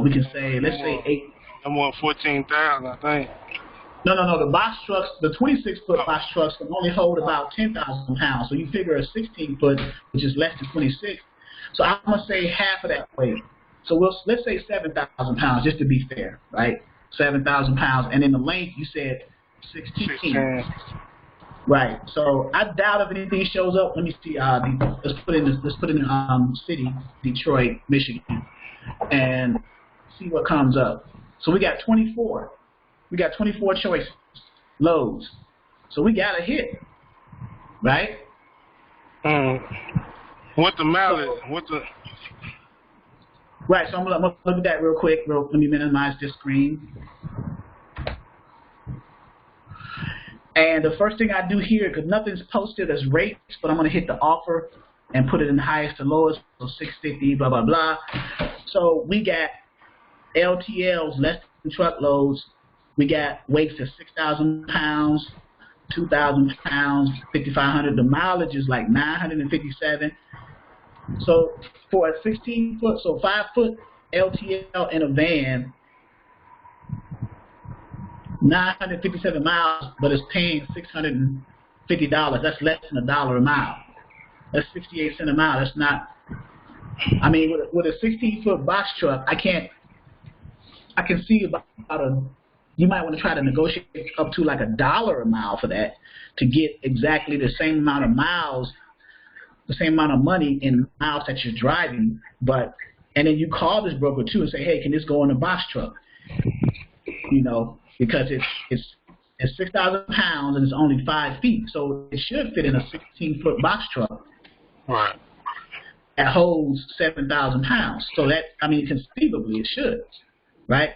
we can say, let's say 8. I'm on 14,000, I think. No. The box trucks, the 26-foot box trucks can only hold about 10,000 pounds. So you figure a 16-foot, which is less than 26. So I'm going to say half of that weight. So let's say 7,000 pounds, just to be fair, right? 7,000 pounds, and in the length you said 16. Right. So I doubt if anything shows up. Let me see. Let's put in city, Detroit, Michigan, and see what comes up. So we got 24. We got 24 choices, loads. So we got a hit, right? What the mileage? What the? Right. So I'm gonna look at that real quick. Let me minimize this screen. And the first thing I do here, because nothing's posted as rates, but I'm going to hit the offer and put it in highest to lowest, so 650, blah, blah, blah. So we got LTLs, less than truckloads. We got weights of 6,000 pounds, 2,000 pounds, 5,500. The mileage is like 957. So for a 16-foot, so 5-foot LTL in a van, 957 miles, but it's paying $650. That's less than $1 a mile. That's 68 cents a mile. That's not. I mean, with a 16-foot box truck, I can see about a. You might want to try to negotiate up to like $1 a mile for that to get exactly the same amount of miles, the same amount of money in miles that you're driving. But and then you call this broker too and say, hey, can this go in a box truck? You know. Because it's 6,000 pounds and it's only 5 feet, so it should fit in a 16-foot box truck. Right. That holds 7,000 pounds. So that conceivably it should, right?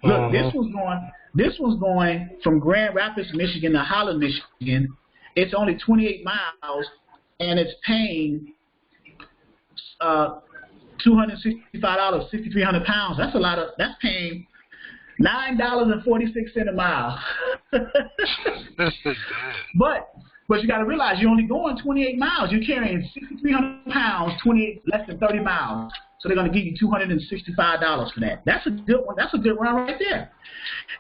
Look, this was going from Grand Rapids, Michigan to Holland, Michigan. It's only 28 miles, and it's paying $265, 6,300 pounds. That's a lot of. That's paying $9.46 a mile. But you got to realize you're only going 28 miles. You're carrying 6,300 pounds, 28 less than 30 miles. So they're going to give you $265 for that. That's a good one. That's a good run right there.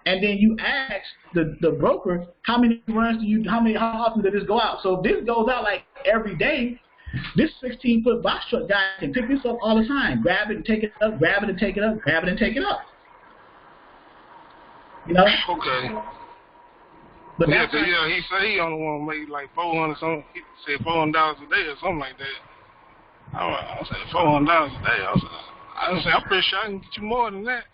And then you ask the broker how many runs how often does this go out? So if this goes out like every day, this 16-foot box truck guy can pick this up all the time. Grab it and take it up. Grab it and take it up. Grab it and take it up. You know? Okay. But he said he only want to make like 400 something. He said $400 a day or something like that. I said $400 a day. I said I'm pretty sure I can get you more than that.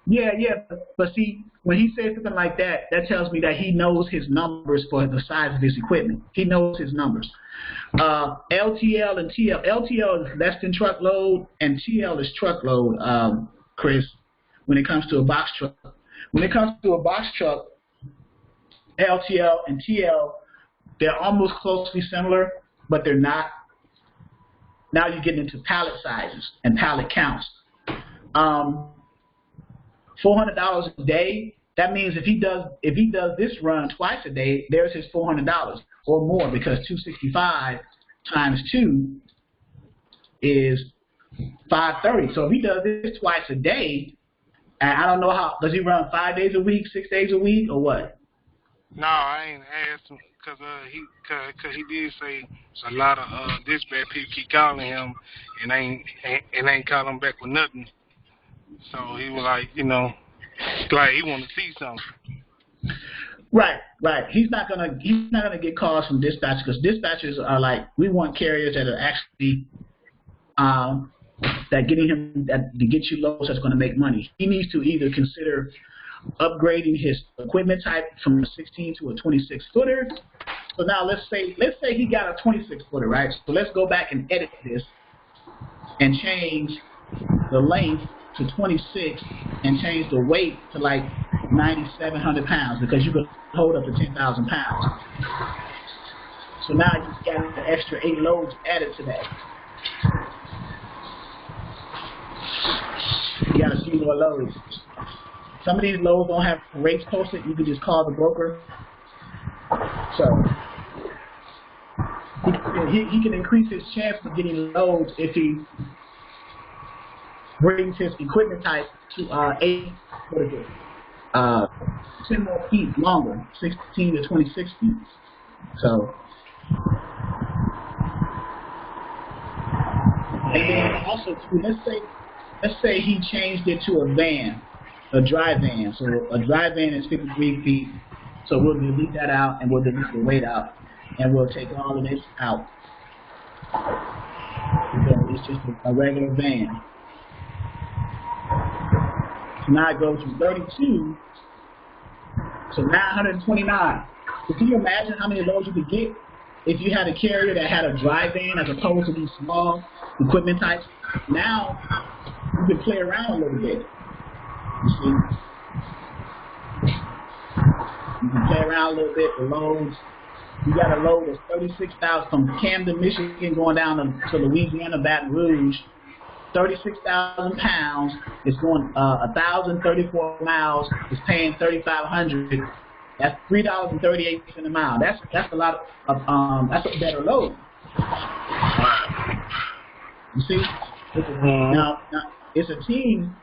Yeah. But see, when he says something like that, that tells me that he knows his numbers for the size of his equipment. He knows his numbers. LTL and TL. LTL is less than truckload, and TL is truckload. Chris, when it comes to a box truck. When it comes to a box truck, LTL and TL, they're almost closely similar, but they're not. Now you're getting into pallet sizes and pallet counts. $400 a day. That means if he does this run twice a day, there's his $400 or more, because 265 times 2 is 530. So if he does this twice a day. And I don't know does he run 5 days a week, 6 days a week, or what? No, I ain't asked him because he did say a lot of dispatch people keep calling him and ain't calling back with nothing. So he was like, like he want to see something. Right. He's not gonna get calls from dispatchers, because dispatchers are like, we want carriers that are actually to get you loads that's going to make money. He needs to either consider upgrading his equipment type from a 16 to a 26 footer. So now let's say he got a 26 footer, right? So let's go back and edit this and change the length to 26 and change the weight to like 9,700 pounds, because you could hold up to 10,000 pounds. So now you've got an extra 8 loads added to that. You got a few more loads. Some of these loads don't have rates posted. You can just call the broker. So he can increase his chance of getting loads if he brings his equipment type to 10 more feet longer, 16 to 26 feet. So, and then also too, let's say he changed it to a van, a dry van. So a dry van is 53 feet. So we'll delete that out and we'll delete the weight out, and we'll take all of this out. Because it's just a regular van. So now it goes from 32 to 929. So can you imagine how many loads you could get if you had a carrier that had a dry van as opposed to these small equipment types, now you can play around a little bit. You see? You can play around a little bit with loads. You got a load that's 36,000 from Camden, Michigan, going down to Louisiana, Baton Rouge. 36,000 pounds. It's going 1,034 miles. It's paying 3,500. That's $3.38 a mile. That's a lot of that's a better load. You see? Now it's a team.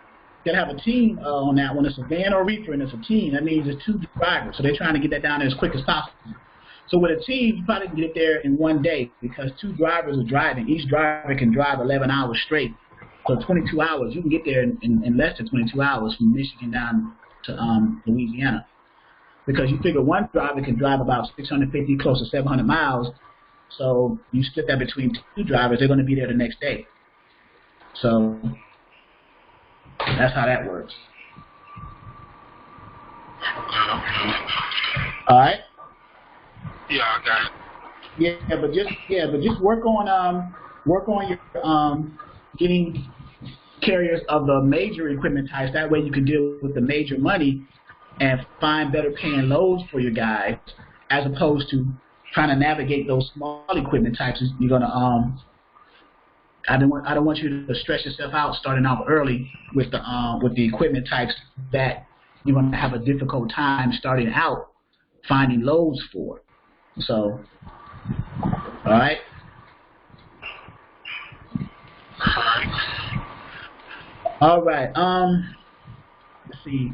Got to have a team on that one. It's a van or reefer, and it's a team. That means it's 2 drivers. So they're trying to get that down there as quick as possible. So with a team, you probably can get there in one day because 2 drivers are driving. Each driver can drive 11 hours straight. So 22 hours. You can get there in less than 22 hours from Michigan down to Louisiana. Because you figure one driver can drive about 650, close to 700 miles. So you split that between 2 drivers. They're going to be there the next day. So that's how that works. All right. Yeah, I got it. Yeah, but just work on your getting carriers of the major equipment types. That way you can deal with the major money and find better paying loads for your guys, as opposed to trying to navigate those small equipment types. You're gonna I don't want you to stress yourself out starting off early with the equipment types that you're gonna have a difficult time starting out finding loads for. So, all right. All right. Let's see.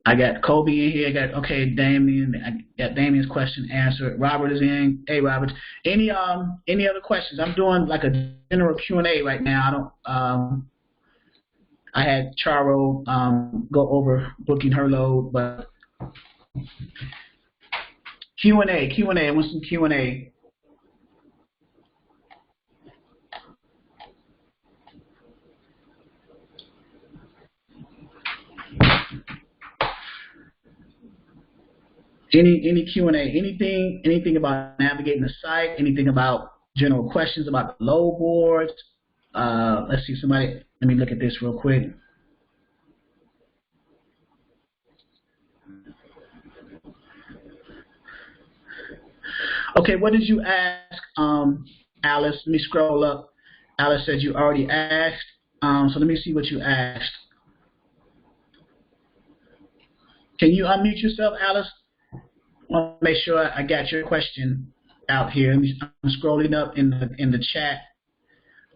I got Kobe in here. I got Damien. I got Damien's question answered. Robert is in. Hey, Robert. Any other questions? I'm doing like a general Q&A right now. I had Charo go over booking her load, but Q&A. I want some Q&A. Any Q&A, anything about navigating the site, anything about general questions about the load boards. Let's see, let me look at this real quick. Okay, what did you ask, Alice? Let me scroll up. Alice said you already asked, so let me see what you asked. Can you unmute yourself, Alice? I want to make sure I got your question out here. I'm scrolling up in the chat.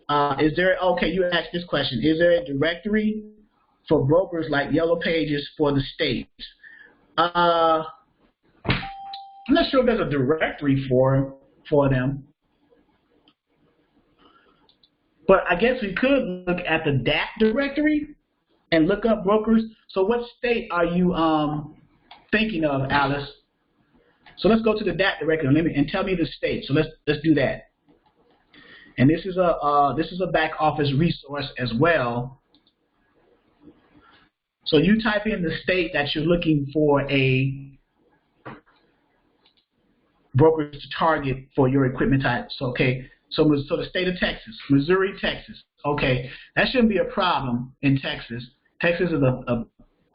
You asked this question. Is there a directory for brokers like Yellow Pages for the states? I'm not sure if there's a directory for them. But I guess we could look at the DAT directory and look up brokers. So what state are you thinking of, Alice? So let's go to the DAT directory and tell me the state. So let's do that. And this is a back office resource as well. So you type in the state that you're looking for a broker to target for your equipment type. So okay, so the state of Texas, Missouri, Texas. Okay, that shouldn't be a problem in Texas. Texas is a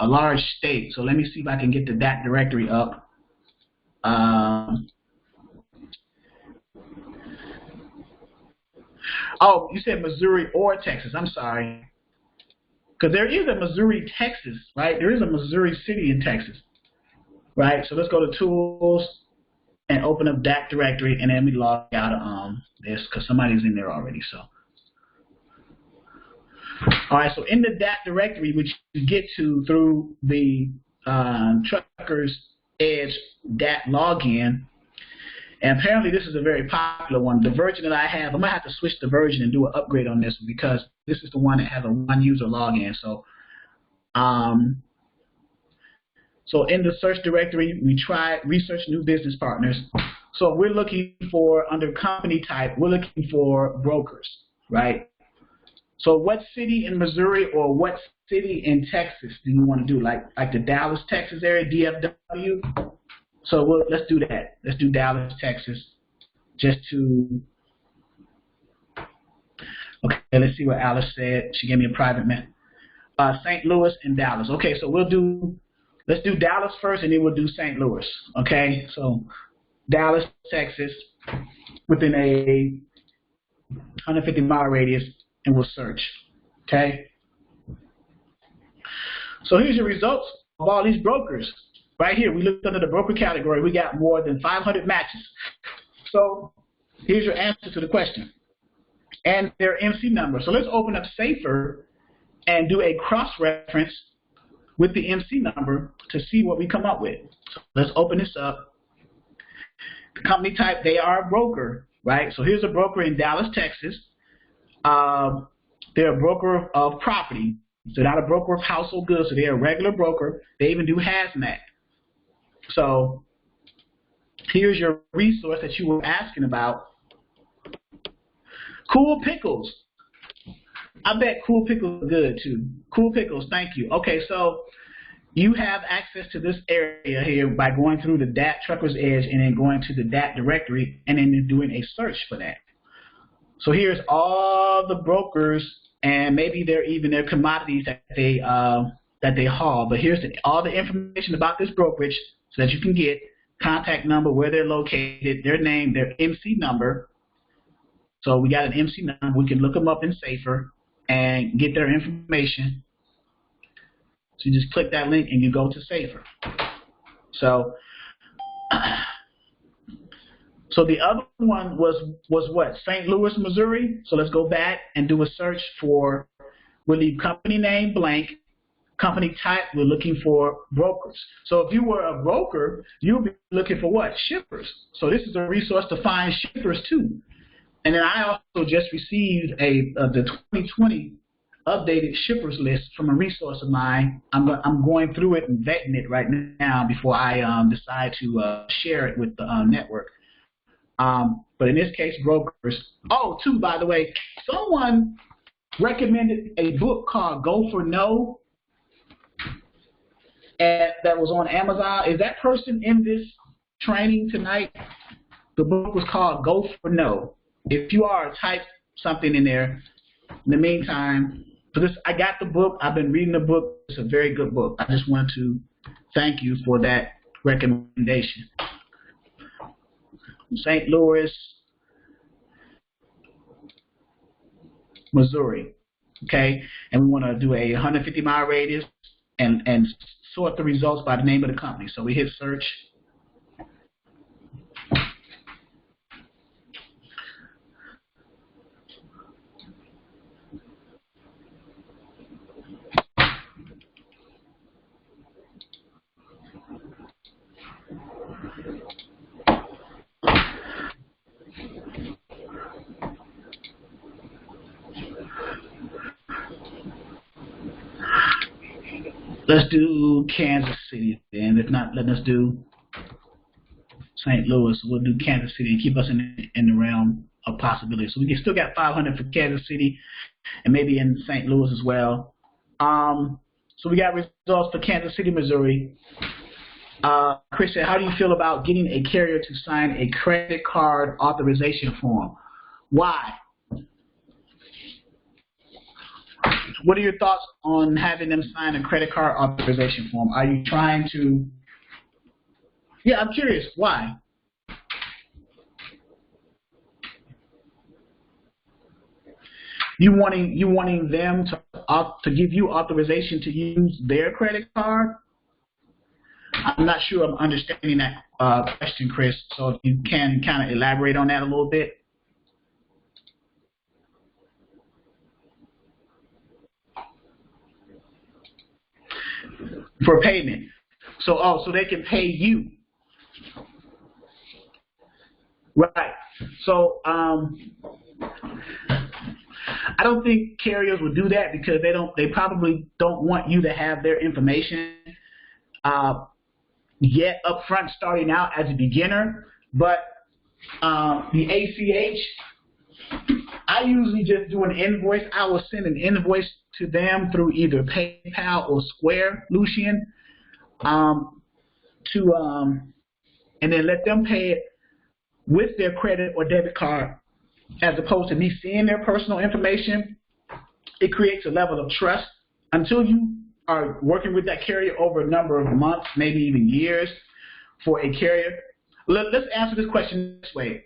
large state. So let me see if I can get the DAT directory up. Oh, you said Missouri or Texas. I'm sorry. Because there is a Missouri, Texas, right? There is a Missouri city in Texas, right? So let's go to Tools and open up DAT directory, and then we log out of this because somebody's in there already. So, all right. So in the DAT directory, which you get to through the Truckers Edge DAT login. And apparently this is a very popular one. The version that I have, I might have to switch the version and do an upgrade on this one because this is the one that has a one-user login. So, so in the search directory, we try research new business partners. So we're looking for, under company type, we're looking for brokers, right? So what city in Missouri or what city in Texas do you want to do? Like the Dallas, Texas area, DFW? So let's do that. Let's do Dallas, Texas, just to. Okay, let's see what Alice said. She gave me a private message. St. Louis and Dallas. Okay, so let's do Dallas first, and then we'll do St. Louis. Okay, so Dallas, Texas, within a 150-mile radius, and we'll search. Okay. So here's your results of all these brokers. Right here, we looked under the broker category. We got more than 500 matches. So here's your answer to the question and their MC number. So let's open up Safer and do a cross-reference with the MC number to see what we come up with. So let's open this up. The company type, they are a broker, right? So here's a broker in Dallas, Texas. They're a broker of property. So they're not a broker of household goods, so they're a regular broker. They even do hazmat. So here's your resource that you were asking about. Cool Pickles. I bet Cool Pickles are good too. Cool Pickles, thank you. Okay, so you have access to this area here by going through the DAT Trucker's Edge and then going to the DAT directory and then doing a search for that. So here's all the brokers and maybe even their commodities that they haul. But here's all the information about this brokerage so that you can get contact number, where they're located, their name, their MC number. So we got an MC number. We can look them up in Safer and get their information. So you just click that link and you go to Safer. So the other one was what? St. Louis, Missouri. So let's go back and do a search for, we'll leave company name blank, company type, we're looking for brokers. So if you were a broker, you'll be looking for what? Shippers. So this is a resource to find shippers too. And then I also just received the 2020 updated shippers list from a resource of mine. I'm going through it and vetting it right now before I decide to share it with the network. But in this case, brokers. Oh, too, by the way, someone recommended a book called Go for No, and that was on Amazon. Is that person in this training tonight? The book was called Go for No. If you are, type something in there. In the meantime, I got the book. I've been reading the book. It's a very good book. I just want to thank you for that recommendation. St. Louis, Missouri. Okay, and we want to do a 150-mile radius and sort the results by the name of the company. So we hit search. Let's do Kansas City then. If not, let us do St. Louis. We'll do Kansas City and keep us in the realm of possibilities. So we still got 500 for Kansas City and maybe in St. Louis as well. So we got results for Kansas City, Missouri. Chris said, how do you feel about getting a carrier to sign a credit card authorization form? Why? What are your thoughts on having them sign a credit card authorization form? Are you trying to? Yeah, I'm curious. Why? You wanting them to give you authorization to use their credit card? I'm not sure I'm understanding that question, Chris. So if you can kind of elaborate on that a little bit. For payment. So so they can pay you. Right. So I don't think carriers would do that because they probably don't want you to have their information yet up front starting out as a beginner. But the ACH, I usually just do an invoice. I will send an invoice to them through either PayPal or Square, Lucian, to and then let them pay it with their credit or debit card, as opposed to me seeing their personal information. It creates a level of trust. Until you are working with that carrier over a number of months, maybe even years for a carrier. Let's answer this question this way.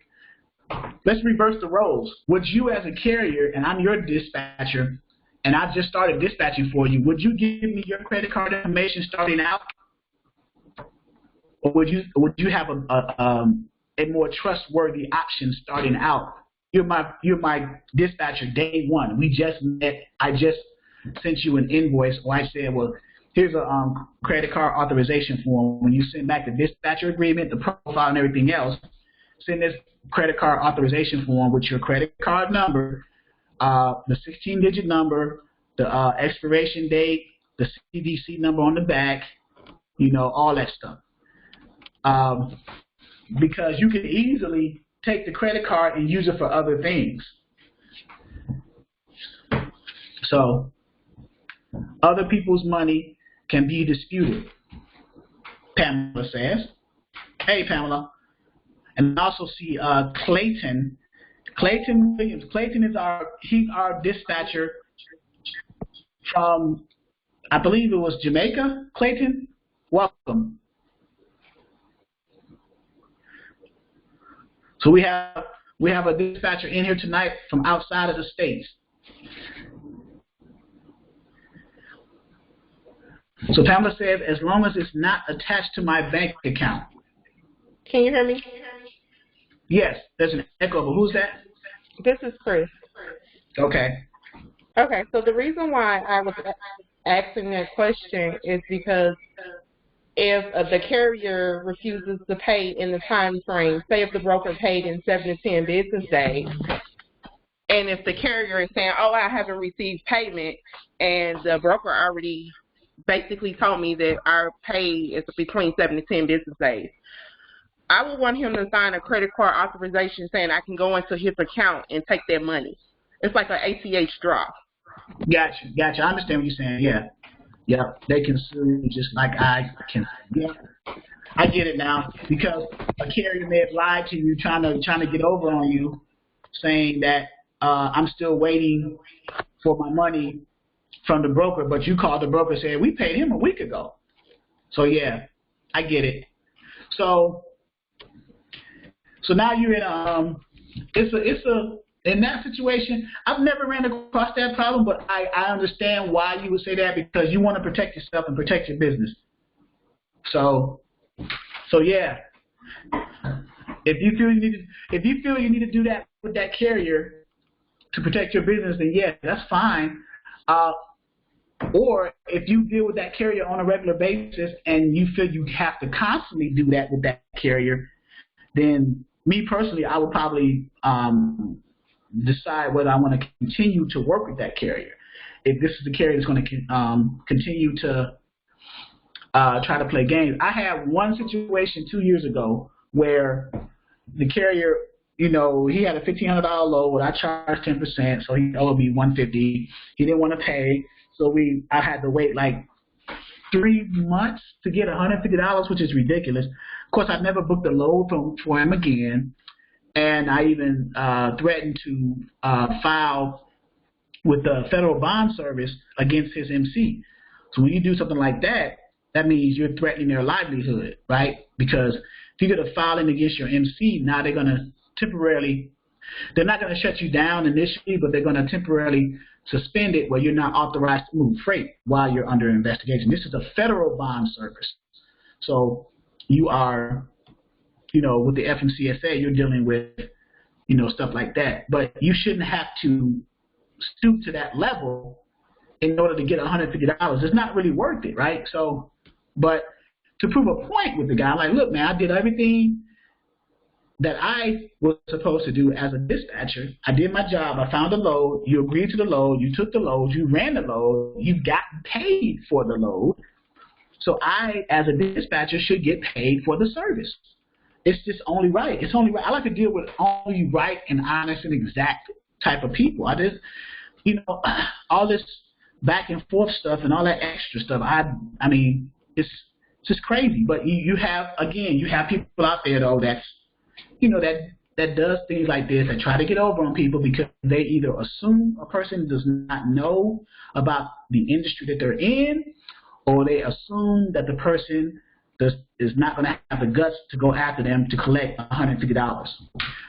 Let's reverse the roles. Would you, as a carrier, and I'm your dispatcher, and I just started dispatching for you, would you give me your credit card information starting out? Or would you have a more trustworthy option starting out? You're my dispatcher day one. We just met. I just sent you an invoice, or I said, well, here's a credit card authorization form. When you send back the dispatcher agreement, the profile, and everything else, send this credit card authorization form with your credit card number, the 16-digit number, the expiration date, the CVC number on the back, all that stuff. Because you can easily take the credit card and use it for other things. So other people's money can be disputed, Pamela says. Hey, Pamela. And I also see Clayton Williams. Clayton is our dispatcher from, I believe it was Jamaica. Clayton, welcome. So we have a dispatcher in here tonight from outside of the States. So Pamela says, as long as it's not attached to my bank account. Can you hear me? Yes, there's an echo, but who's that? This is Chris. Okay. Okay, so the reason why I was asking that question is because if the carrier refuses to pay in the time frame, say if the broker paid in 7 to 10 business days, and if the carrier is saying, oh, I haven't received payment, and the broker already basically told me that our pay is between 7 to 10 business days, I would want him to sign a credit card authorization saying I can go into his account and take that money. It's like an ACH draw. Gotcha. I understand what you're saying. Yeah, they can sue just like I can. Yeah, I get it now, because a carrier may have lied to you, trying to get over on you, saying that I'm still waiting for my money from the broker, but you called the broker and said we paid him a week ago. So yeah, I get it. So now you're in in that situation, I've never ran across that problem, but I understand why you would say that, because you want to protect yourself and protect your business. So yeah, if you feel you need to do that with that carrier to protect your business, then yeah, that's fine. Or if you deal with that carrier on a regular basis and you feel you have to constantly do that with that carrier, then me personally, I would probably decide whether I want to continue to work with that carrier. If this is the carrier that's going to continue to try to play games. I had one situation 2 years ago where the carrier, he had a $1,500 load. I charged 10%, so he owed me $150. He didn't want to pay, so I had to wait like 3 months to get $150, which is ridiculous. Of course, I've never booked a load for him again. And I even threatened to file with the Federal Bond Service against his MC. So when you do something like that, that means you're threatening their livelihood, right? Because if you get a filing against your MC, now they're going to they're not going to shut you down initially, but they're going to temporarily suspend it where you're not authorized to move freight while you're under investigation. This is a Federal Bond Service. So you are, with the FMCSA, you're dealing with, stuff like that. But you shouldn't have to stoop to that level in order to get $150. It's not really worth it, right? So, but to prove a point with the guy, like, look, man, I did everything that I was supposed to do as a dispatcher. I did my job. I found a load. You agreed to the load. You took the load. You ran the load. You got paid for the load. So I, as a dispatcher, should get paid for the service. It's just only right. It's only right. I like to deal with only right and honest and exact type of people. I just, all this back and forth stuff and all that extra stuff, I mean, it's It's just crazy. But you have people out there though that's that does things like this and try to get over on people because they either assume a person does not know about the industry that they're in, or they assume that the person is not going to have the guts to go after them to collect $150.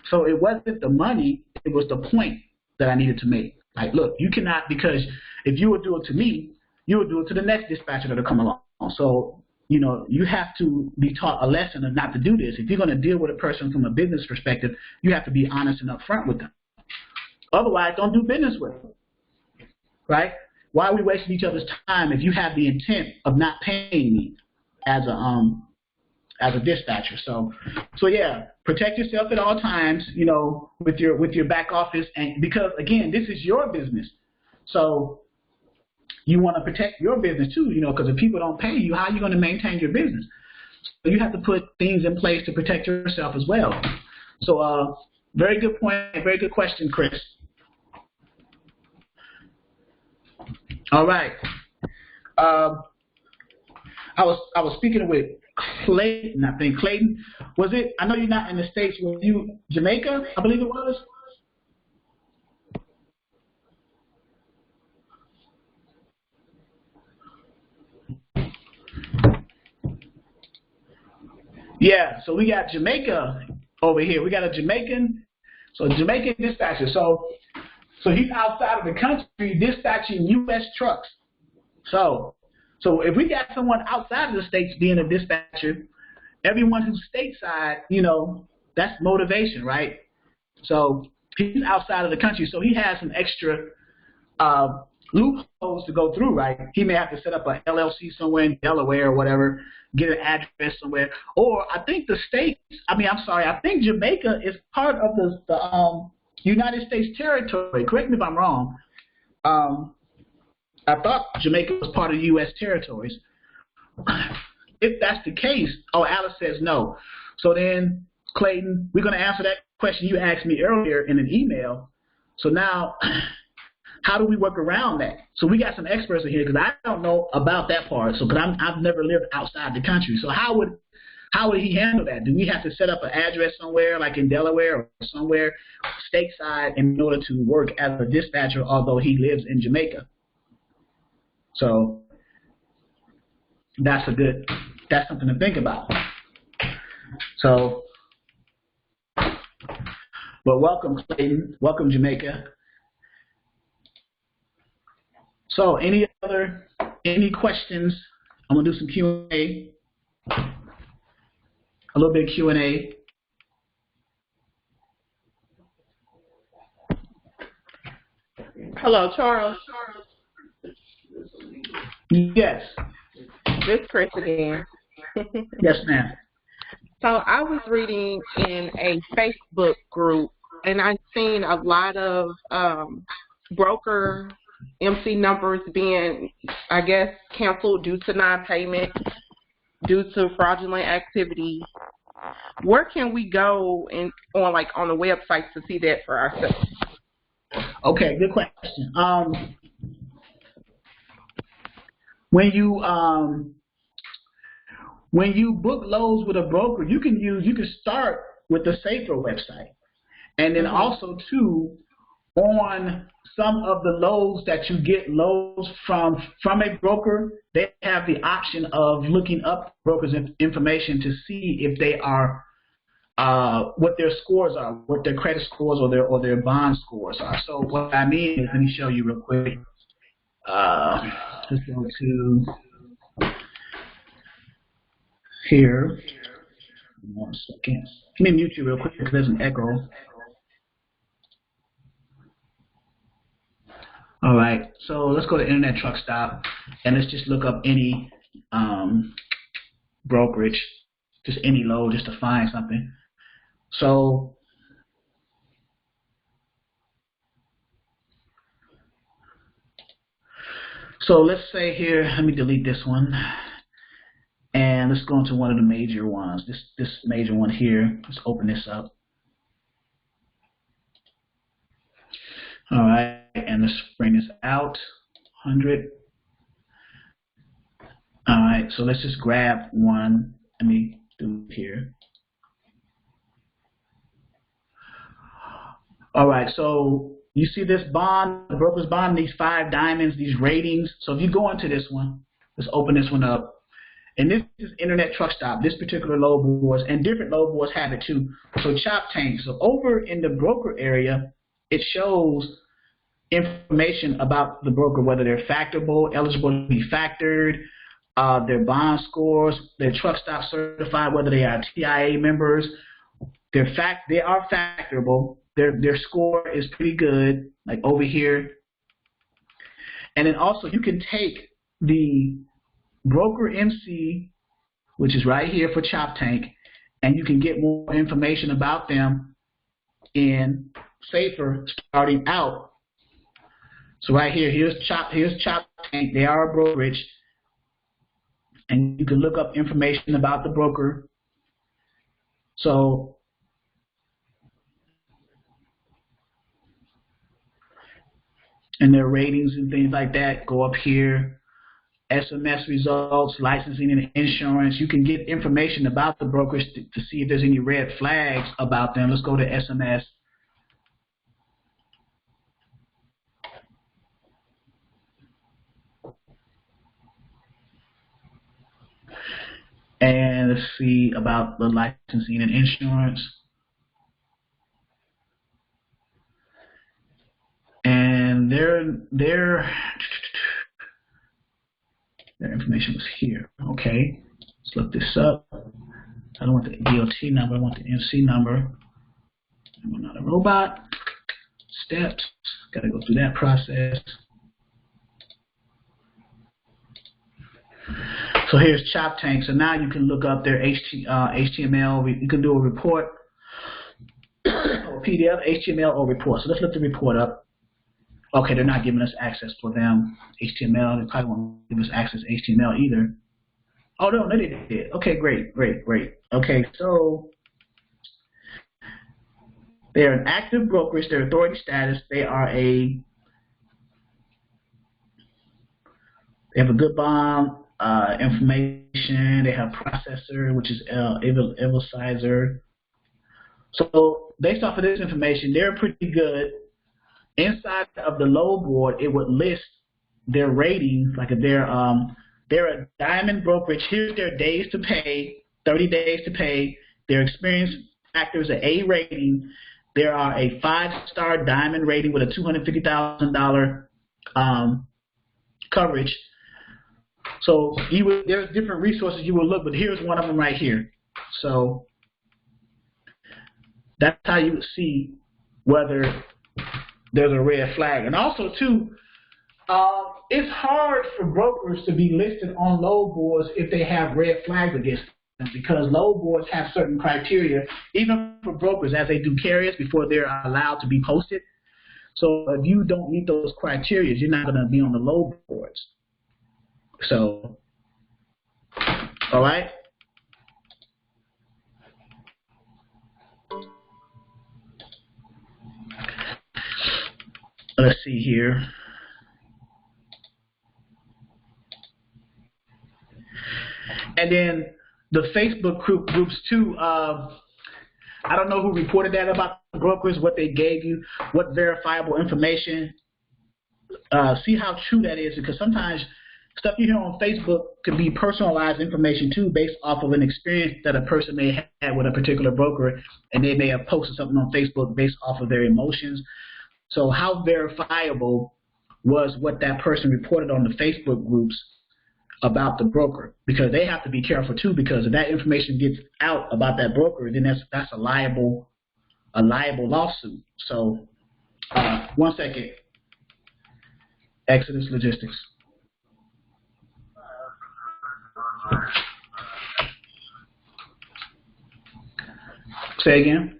So it wasn't the money, it was the point that I needed to make. Like, look, you cannot, because if you would do it to me, you would do it to the next dispatcher that'll come along. So, you have to be taught a lesson of not to do this. If you're going to deal with a person from a business perspective, you have to be honest and upfront with them. Otherwise, don't do business with them, right? Why are we wasting each other's time if you have the intent of not paying me as a dispatcher? So yeah, protect yourself at all times, with your back office, and because again, this is your business, so you want to protect your business too, because if people don't pay you, how are you going to maintain your business? So you have to put things in place to protect yourself as well. So very good point, very good question, Chris. All right. I was speaking with Clayton. I think Clayton, was it? I know you're not in the States. Were you Jamaica? I believe it was. Yeah. So we got Jamaica over here. We got a Jamaican. So Jamaican dispatcher. So he's outside of the country dispatching U.S. trucks. So if we got someone outside of the States being a dispatcher, everyone who's stateside, that's motivation, right? So he's outside of the country, so he has some extra loopholes to go through, right? He may have to set up an LLC somewhere in Delaware or whatever, get an address somewhere. Or I think I think Jamaica is part of the United States territory. Correct me if I'm wrong. I thought Jamaica was part of U.S. territories. If that's the case, Alice says no. So then, Clayton, we're going to answer that question you asked me earlier in an email. So now, how do we work around that? So we got some experts in here because I don't know about that part. So, because I've never lived outside the country. So how would he handle that? Do we have to set up an address somewhere, like in Delaware or somewhere stateside, in order to work as a dispatcher, although he lives in Jamaica? So that's something to think about. So, but welcome, Clayton. Welcome, Jamaica. So any questions? I'm gonna do some Q&A. A little bit of Q&A. Hello, Charles. Yes. This is Chris again. Yes, ma'am. So I was reading in a Facebook group, and I've seen a lot of broker MC numbers being, I guess, canceled due to non-payment, due to fraudulent activity. Where can we go on the website to see that for ourselves? Okay, good question. When you book loads with a broker, you can start with the Safer website, and then also too, on some of the loads that you get loads from a broker, they have the option of looking up brokers' information to see if they are what their scores are, what their credit scores or their bond scores are. So what I mean is, let me show you real quick. Let's go to here. 1 second. Let me mute you real quick because there's an echo. All right, so let's go to Internet Truck Stop, and let's just look up any brokerage, just any load, just to find something. So let's say here, let me delete this one, and let's go into one of the major ones. This major one here. Let's open this up. All right, and let's bring this out. 100. All right, so let's just grab one. Let me do it here. All right, so you see this bond, the broker's bond, these 5 diamonds, these ratings. So if you go into this one, let's open this one up. And this is Internet Truck Stop, this particular load boards, and different load boards have it too. So Chop Tank. So over in the broker area, it shows information about the broker, whether they're factorable, eligible to be factored, their bond scores, their truck stop certified, whether they are TIA members. They are factorable. Their score is pretty good, like over here. And then also you can take the broker MC, which is right here for Chop Tank, and you can get more information about them in Safer starting out. So right here, here's Chop Tank. They are a brokerage, and you can look up information about the broker. So and their ratings and things like that go up here. SMS results, licensing and insurance. You can get information about the brokers to see if there's any red flags about them. Let's go to SMS. And let's see about the licensing and insurance. And their information was here. Okay, let's look this up. I don't want the DOT number, I want the MC number. I'm not a robot. Steps, gotta go through that process. So here's Chop Tank. So now you can look up their HTML. You can do a report or PDF, HTML or report. So let's look the report up. Okay, they're not giving us access for them. HTML, they probably won't give us access to HTML either. Oh, no, they did. Okay, great. Okay, so they're an active brokerage. Their authority status, they have a good bond information. They have processor, which is Invoicing. So based off of this information, they're pretty good. Inside of the load board, it would list their ratings, like if they're a diamond brokerage. Here's their days to pay, 30 days to pay. Their experience factor is an A rating. There are a 5-star diamond rating with a $250,000 coverage. So there's different resources you will look, but here's one of them right here. So that's how you would see whether there's a red flag. And also, too, it's hard for brokers to be listed on load boards if they have red flags against them, because load boards have certain criteria, even for brokers, as they do carriers before they're allowed to be posted. So if you don't meet those criteria, you're not going to be on the load boards. So, all right. Let's see here. And then the Facebook groups too. I don't know who reported that about the brokers, what they gave you, what verifiable information. See how true that is, because sometimes stuff you hear on Facebook could be personalized information too, based off of an experience that a person may have had with a particular broker, and they may have posted something on Facebook based off of their emotions. So how verifiable was what that person reported on the Facebook groups about the broker? Because they have to be careful too, because if that information gets out about that broker, then that's a liable lawsuit. So 1 second. Exodus Logistics. Say again.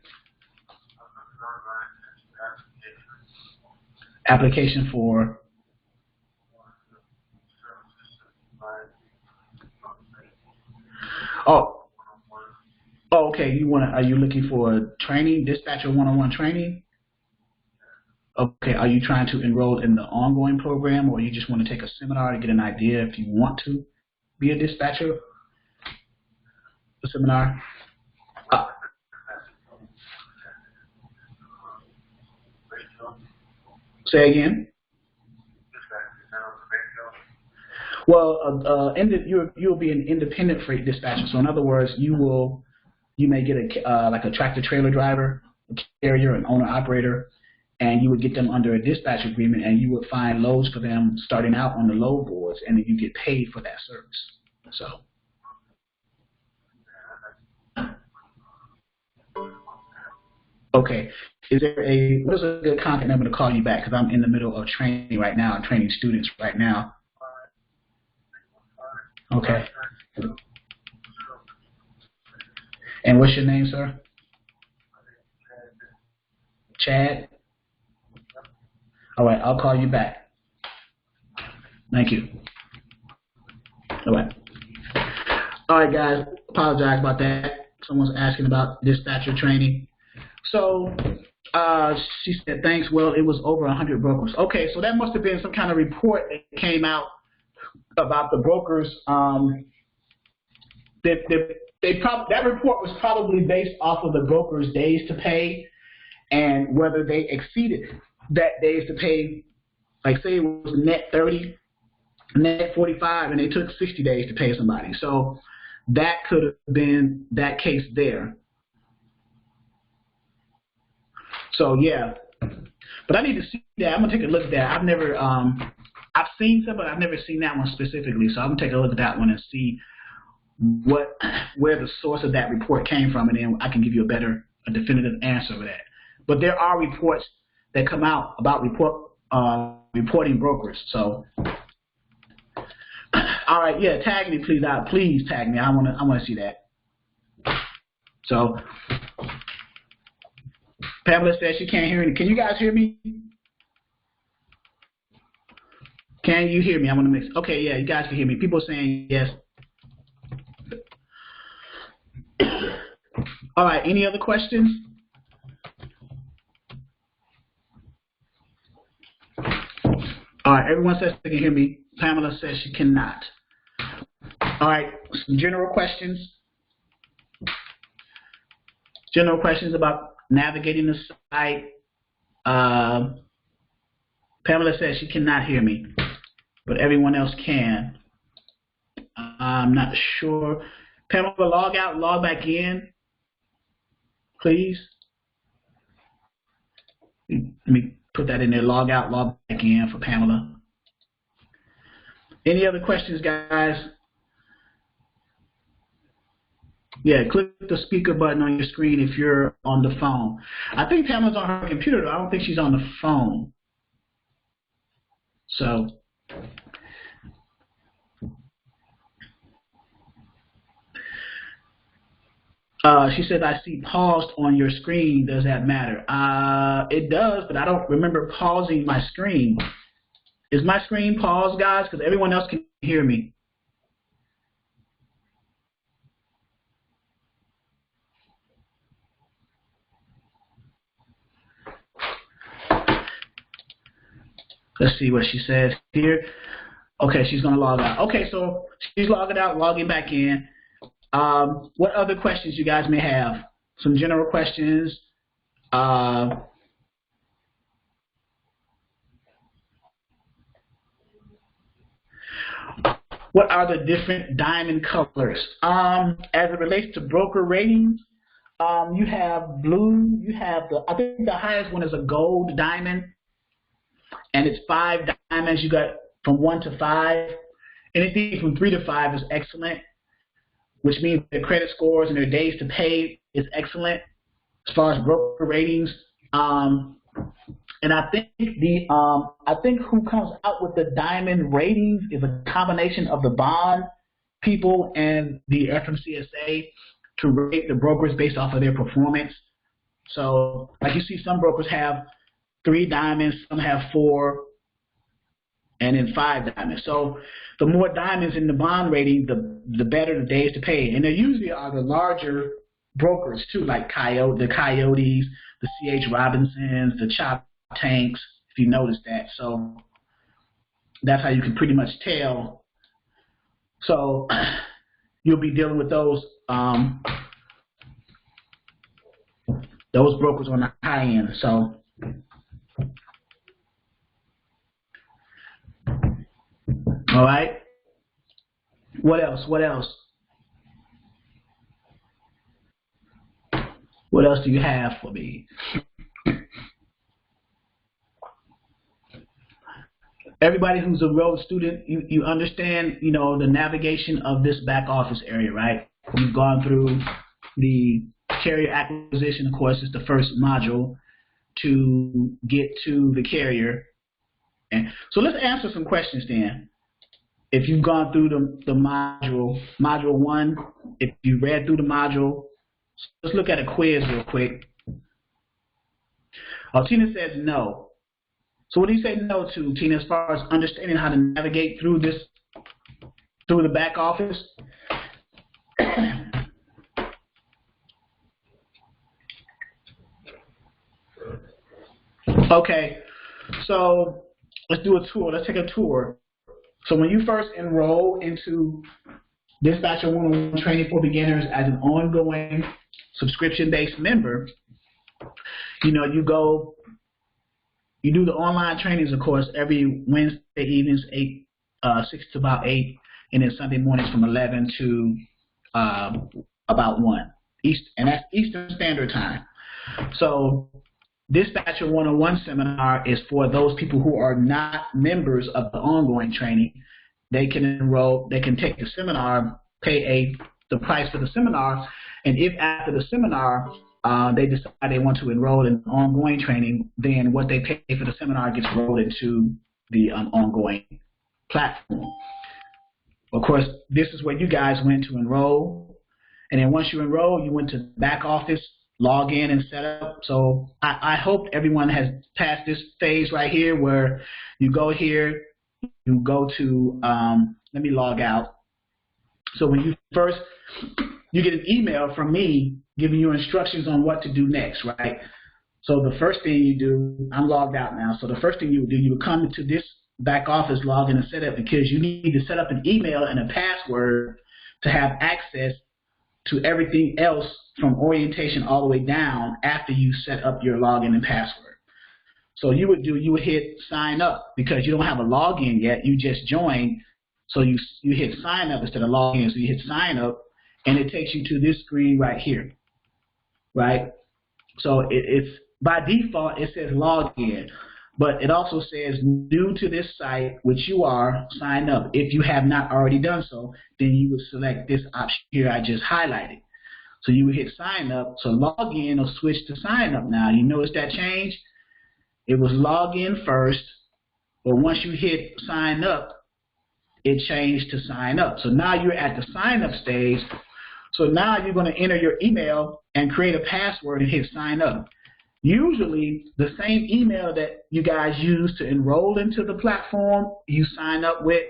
Application for okay. Are you looking for training, dispatcher one-on-one training? Okay, are you trying to enroll in the ongoing program, or you just want to take a seminar to get an idea if you want to? be a dispatcher? The seminar? Say again. Well, you'll be an independent freight dispatcher. So in other words, you may get like a tractor trailer driver, a carrier, an owner operator, and you would get them under a dispatch agreement, and you would find loads for them starting out on the load boards, and then you get paid for that service. So. Okay. What is a good contact number to call you back? Because I'm in the middle of training right now. I'm training students right now. Okay. And what's your name, sir? Chad? All right, I'll call you back. Thank you. All right. All right, guys. Apologize about that. Someone's asking about dispatcher training. So she said, thanks. Well, it was over 100 brokers. Okay, so that must have been some kind of report that came out about the brokers. That report was probably based off of the brokers' days to pay and whether they exceeded that days to pay. Like say it was net 30, net 45, and they took 60 days to pay somebody. So that could have been that case there. So yeah, but I need to see that. I'm gonna take a look at that. I've seen some, but I've never seen that one specifically. So I'm gonna take a look at that one and see where the source of that report came from, and then I can give you a definitive answer for that. But there are reports that come out about reporting brokers. So, all right, yeah, tag me please. Please tag me. I wanna see that. So. Pamela says she can't hear me. Can you guys hear me? Can you hear me? I'm going to mix. Okay, yeah, you guys can hear me. People are saying yes. All right, any other questions? All right, everyone says they can hear me. Pamela says she cannot. All right, some general questions. General questions about navigating the site. Pamela says she cannot hear me, but everyone else can. I'm not sure. Pamela, log out, log back in, please. Let me put that in there. Log out, log back in for Pamela. Any other questions, guys? Yeah, click the speaker button on your screen if you're on the phone. I think Pamela's on her computer, though. I don't think she's on the phone. So, she said, I see paused on your screen. Does that matter? It does, but I don't remember pausing my screen. Is my screen paused, guys? Because everyone else can hear me. Let's see what she says here. Okay, she's going to log out. Okay, so she's logging out, logging back in. What other questions you guys may have? Some general questions. What are the different diamond colors? As it relates to broker ratings, you have blue. You have I think the highest one is a gold diamond. And it's 5 diamonds. You got from 1 to 5. Anything from 3 to 5 is excellent, which means their credit scores and their days to pay is excellent as far as broker ratings. And I think who comes out with the diamond ratings is a combination of the bond people and the FMCSA to rate the brokers based off of their performance. So, like you see, some brokers have 3 diamonds, some have 4, and then 5 diamonds. So the more diamonds in the bond rating, the better the days to pay. And there usually are the larger brokers too, like the Coyotes, the C.H. Robinsons, the Chop Tanks, if you notice that. So that's how you can pretty much tell So you'll be dealing with those brokers on the high end. So all right. What else? What else? What else do you have for me? Everybody who's a enrolled student, you understand, you know, the navigation of this back office area, right? You've gone through the carrier acquisition, of course, is the first module to get to the carrier. And so let's answer some questions then. If you've gone through the module 1, if you read through the module, let's look at a quiz real quick. Tina says no. So what do you say no to, Tina, as far as understanding how to navigate through the back office? Okay, so let's do a tour. Let's take a tour. So when you first enroll into Dispatcher 101 Training for Beginners as an ongoing subscription-based member, you know, you do the online trainings, of course, every Wednesday evenings, 6 to about 8, and then Sunday mornings from 11 to about 1, and that's Eastern Standard Time. So Dispatcher 101 seminar is for those people who are not members of the ongoing training. They can enroll, they can take the seminar, pay the price for the seminar, and if after the seminar they decide they want to enroll in ongoing training, then what they pay for the seminar gets rolled into the ongoing platform. Of course, this is where you guys went to enroll, and then once you enroll, you went to the back office, log in and set up. So I hope everyone has passed this phase right here where you go here, you go to, let me log out. So when you get an email from me giving you instructions on what to do next, right? So the first thing you do, I'm logged out now, so the first thing you do, you would come into this back office, log in and set up, because you need to set up an email and a password to have access to everything else from orientation all the way down after you set up your login and password. So you would hit sign up because you don't have a login yet, you just joined, so you hit sign up instead of login, so you hit sign up, and it takes you to this screen right here, right? So it's by default it says login, but it also says new to this site, which you are, sign up. If you have not already done so, then you would select this option here I just highlighted. So you would hit sign up, so login will switch to sign up now. You notice that change? It was login first, but once you hit sign up, it changed to sign up. So now you're at the sign up stage. So now you're going to enter your email and create a password and hit sign up. Usually the same email that you guys use to enroll into the platform, you sign up with,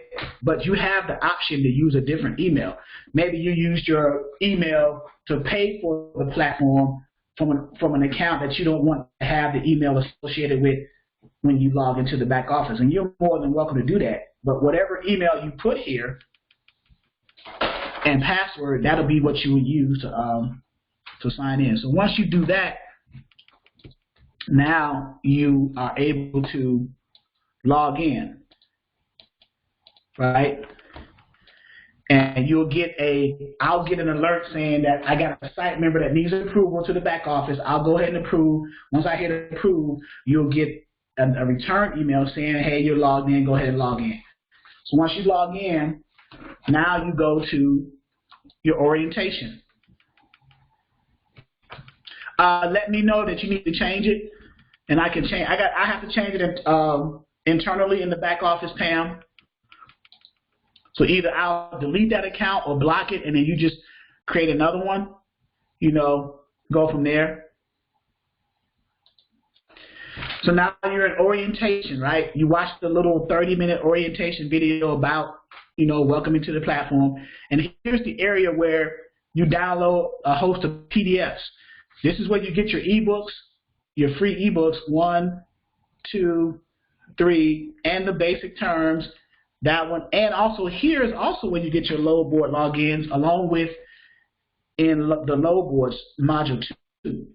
but you have the option to use a different email. Maybe you used your email to pay for the platform from an account that you don't want to have the email associated with when you log into the back office, and you're more than welcome to do that. But whatever email you put here and password, that'll be what you would use to sign in. So once you do that, now you are able to log in, right? And I'll get an alert saying that I got a site member that needs approval to the back office. I'll go ahead and approve. Once I hit approve, you'll get a return email saying, hey, you're logged in, go ahead and log in. So once you log in, now you go to your orientation. Let me know that you need to change it, and I can change. I have to change it internally in the back office, Pam. So either I'll delete that account or block it, and then you just create another one. You know, go from there. So now you're in orientation, right? You watch the little 30-minute orientation video about, you know, welcoming to the platform. And here's the area where you download a host of PDFs. This is where you get your eBooks, your free eBooks, 1, 2, 3, and the basic terms. That one, and also here is also where you get your load board logins, along with in the load boards module 2.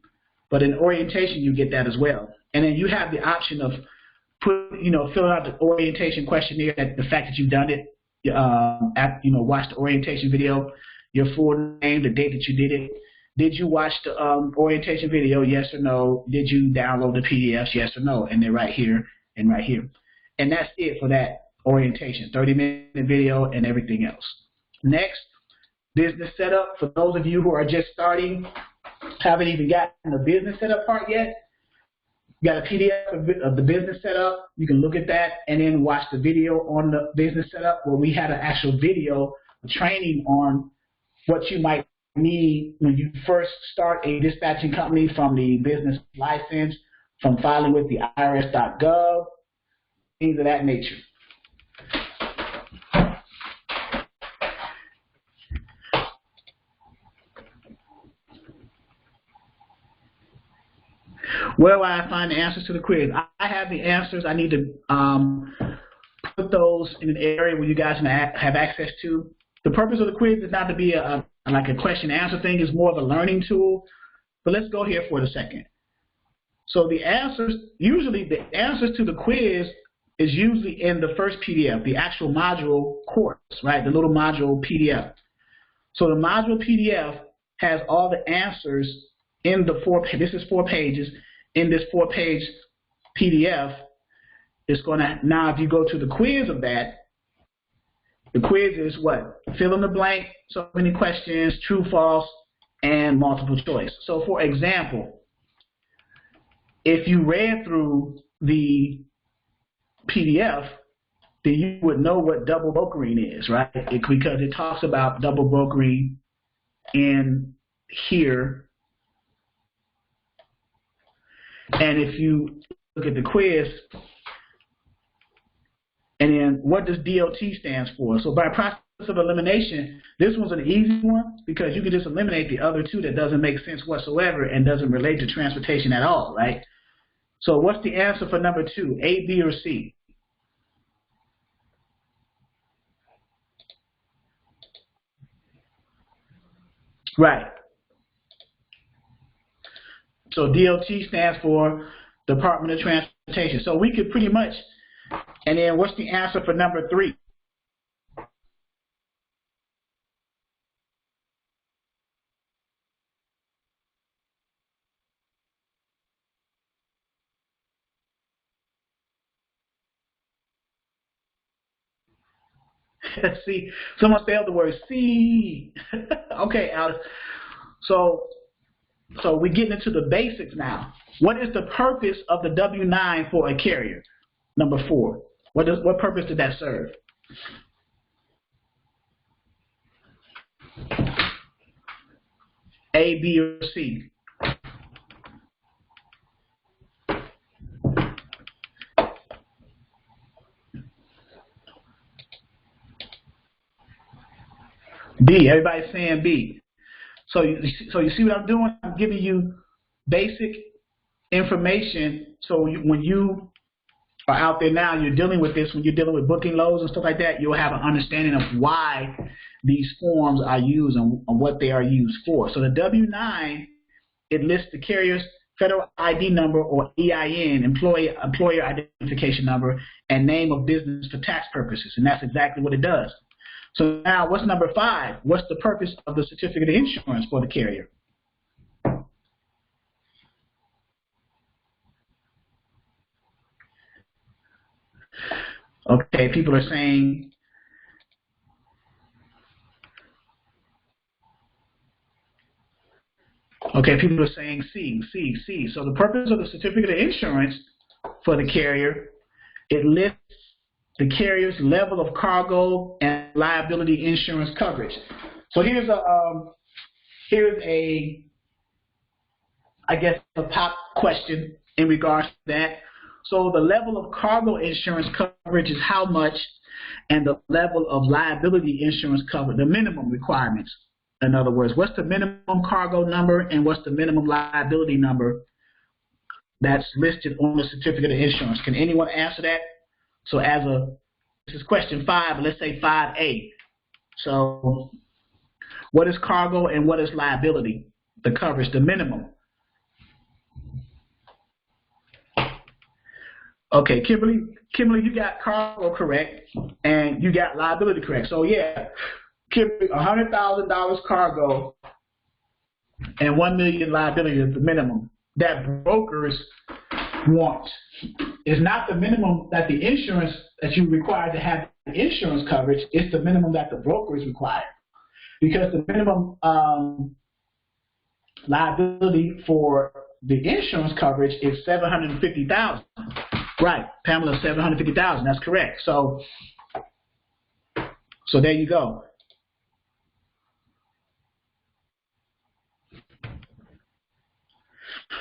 But in orientation, you get that as well. And then you have the option of filling out the orientation questionnaire. The fact that you've done it, watch the orientation video, your full name, the date that you did it. Did you watch the orientation video? Yes or no. Did you download the PDFs? Yes or no. And they're right here and right here. And that's it for that orientation, 30-minute video and everything else. Next, business setup. For those of you who are just starting, haven't even gotten the business setup part yet, you got a PDF of the business setup. You can look at that and then watch the video on the business setup, where we had an actual video training on what you might need when you first start a dispatching company, from the business license, from filing with the IRS.gov, things of that nature. Where will I find the answers to the quiz? I have the answers. I need to put those in an area where you guys have access to. The purpose of the quiz is not to be like a question answer thing. It's more of a learning tool. But let's go here for a second. So the answers to the quiz is usually in the first PDF, the actual module course, right? The little module PDF. So the module PDF has all the answers in the this is 4 pages. In this 4-page PDF, it's going to, now if you go to the quiz of that, the quiz is what? Fill in the blank, so many questions, true, false, and multiple choice. So for example, if you read through the PDF, then you would know what double brokering is, right? Because it talks about double brokering in here. And if you look at the quiz, and then what does DOT stands for? So by process of elimination, this one's an easy one because you can just eliminate the other 2 that doesn't make sense whatsoever and doesn't relate to transportation at all, right? So what's the answer for number 2, A, B, or C? Right. So DOT stands for Department of Transportation. So we could pretty much, and then what's the answer for number 3? See, someone spelled the word C. Okay, Alice. So we're getting into the basics now. What is the purpose of the W-9 for a carrier? Number 4. What purpose did that serve? A, B, or C? B. Everybody's saying B. So you see what I'm doing? I'm giving you basic information. So when you are out there now, you're dealing with this. When you're dealing with booking loads and stuff like that, you'll have an understanding of why these forms are used and what they are used for. So the W-9, it lists the carrier's federal ID number, or EIN, employer identification number, and name of business for tax purposes. And that's exactly what it does. So now, what's number 5? What's the purpose of the certificate of insurance for the carrier? Okay, people are saying C. So the purpose of the certificate of insurance for the carrier, it lists the carrier's level of cargo and liability insurance coverage. So here's a I guess a pop question in regards to that. So the level of cargo insurance coverage is how much, and the level of liability insurance coverage, the minimum requirements. In other words, what's the minimum cargo number and what's the minimum liability number that's listed on the certificate of insurance? Can anyone answer that? So as a This is question 5, let's say 5A. So what is cargo and what is liability? The coverage, the minimum. Okay, Kimberly, you got cargo correct, and you got liability correct. So yeah, Kimberly, $100,000 cargo and $1 million liability is the minimum that brokers want. It's not the minimum that the insurance that you require to have insurance coverage. It's the minimum that the brokers require, because the minimum liability for the insurance coverage is $750,000. Right, Pamela, $750,000. That's correct. So there you go.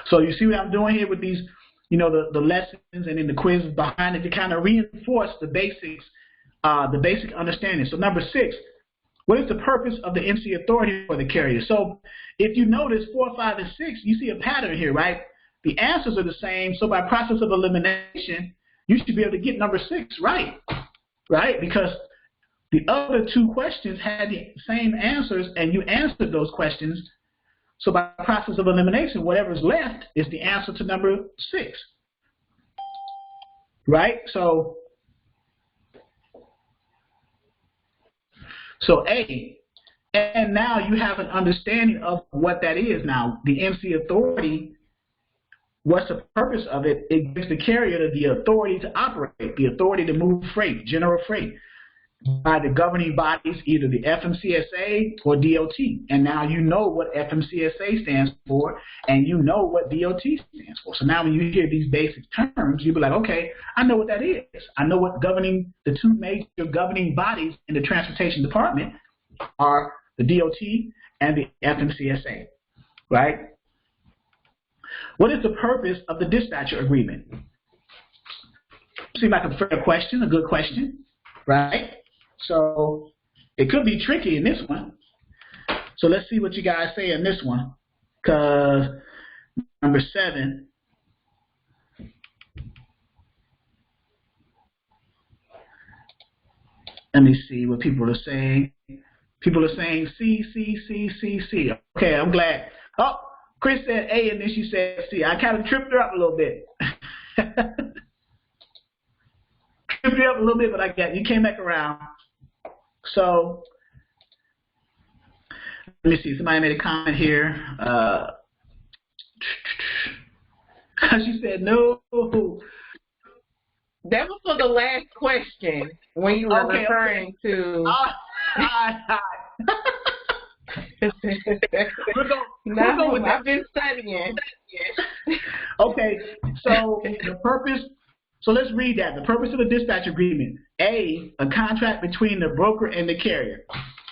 So you see what I'm doing here with these, the lessons and then the quizzes behind it to kind of reinforce the basics, the basic understanding. So number 6, what is the purpose of the MC authority for the carrier? So if you notice 4, 5, and 6, you see a pattern here, right? The answers are the same, so by process of elimination, you should be able to get number 6 right? Because the other 2 questions had the same answers, and you answered those questions. So by process of elimination, whatever's left is the answer to number 6, right? So A, and now you have an understanding of what that is now. The MC authority, what's the purpose of it? It gives the carrier the authority to operate, the authority to move freight, general freight, by the governing bodies, either the FMCSA or DOT. And now you know what FMCSA stands for, and you know what DOT stands for. So now when you hear these basic terms, you'll be like, okay, I know what that is. I know what the 2 major governing bodies in the transportation department are the DOT and the FMCSA, right? What is the purpose of the dispatcher agreement? Seems like a fair question, a good question, right? So it could be tricky in this one. So let's see what you guys say in this one. Because number 7, let me see what people are saying. People are saying C, C, C, C, C. Okay, I'm glad. Oh, Chris said A, and then she said C. I kind of tripped her up a little bit. Tripped her up a little bit, but you came back around. So let me see. Somebody made a comment here. She said no. That was for the last question when you were referring to. We'll go with that. I've been studying. Okay, so the purpose. So let's read that. The purpose of the dispatch agreement. A contract between the broker and the carrier.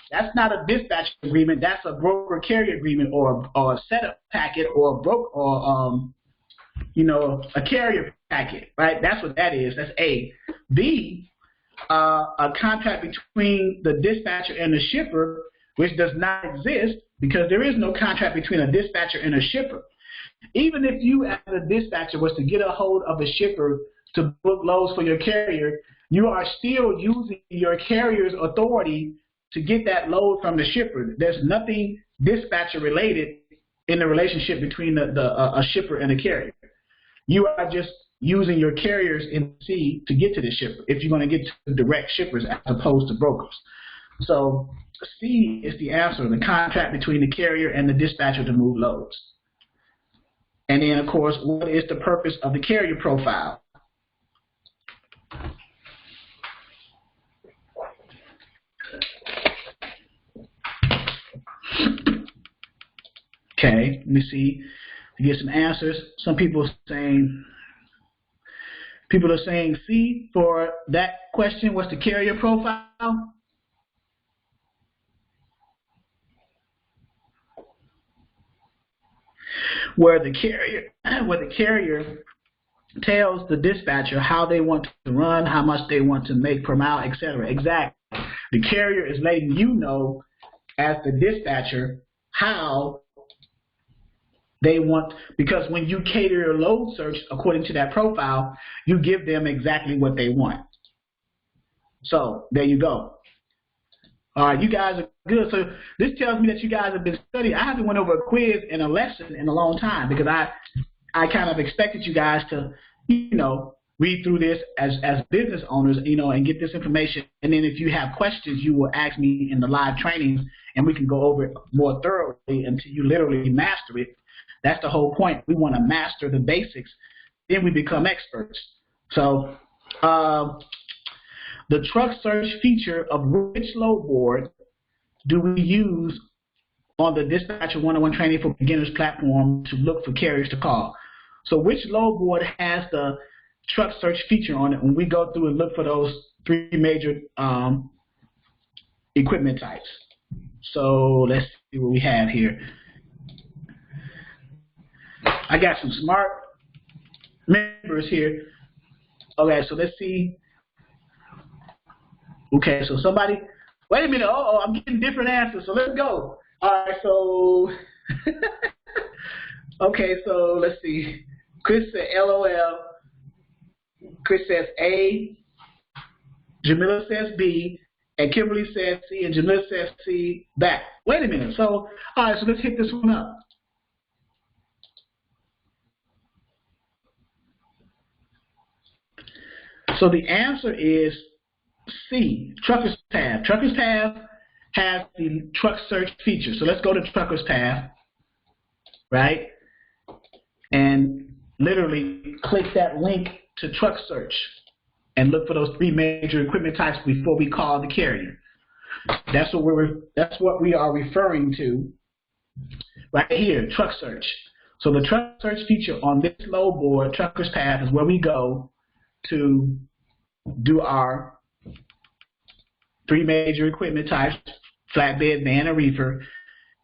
That's not a dispatch agreement. That's a broker-carrier agreement, or a setup packet, or a carrier packet, right? That's what that is. That's A. B, a contract between the dispatcher and the shipper, which does not exist because there is no contract between a dispatcher and a shipper. Even if you, as a dispatcher, was to get a hold of a shipper to book loads for your carrier, you are still using your carrier's authority to get that load from the shipper. There's nothing dispatcher related in the relationship between a shipper and a carrier. You are just using your carriers in C to get to the shipper if you're going to get to direct shippers as opposed to brokers. So C is the answer, the contract between the carrier and the dispatcher to move loads. And then, of course, what is the purpose of the carrier profile? Okay, let me see to get some answers. Some people are saying C for that question. What's the carrier profile? Where the carrier tells the dispatcher how they want to run, how much they want to make per mile, etc. Exactly. The carrier is letting you know, as the dispatcher, how they want, because when you cater your load search according to that profile, you give them exactly what they want. So there you go. All right, you guys are good. So this tells me that you guys have been studying. I haven't went over a quiz in a lesson in a long time because I kind of expected you guys to, read through this as business owners, and get this information. And then if you have questions, you will ask me in the live trainings, and we can go over it more thoroughly until you literally master it. That's the whole point. We want to master the basics, then we become experts. So the truck search feature of which load board do we use on the Dispatcher 101 Training for Beginners platform to look for carriers to call? So which load board has the truck search feature on it when we go through and look for those three major equipment types? So let's see what we have here. I got some smart members here. Okay, so let's see. Okay, so somebody, wait a minute. I'm getting different answers, so let's go. All right, so, okay, so let's see. Chris said LOL. Chris says A. Jamila says B. And Kimberly says C. And Jamila says C back. Wait a minute. So, all right, so let's hit this one up. So the answer is C, Trucker's Path. Trucker's Path has the truck search feature. So let's go to Trucker's Path, right? And literally click that link to truck search and look for those three major equipment types before we call the carrier. That's what we are referring to right here, truck search. So the truck search feature on this load board, Trucker's Path, is where we go to do our three major equipment types, flatbed, van, and reefer,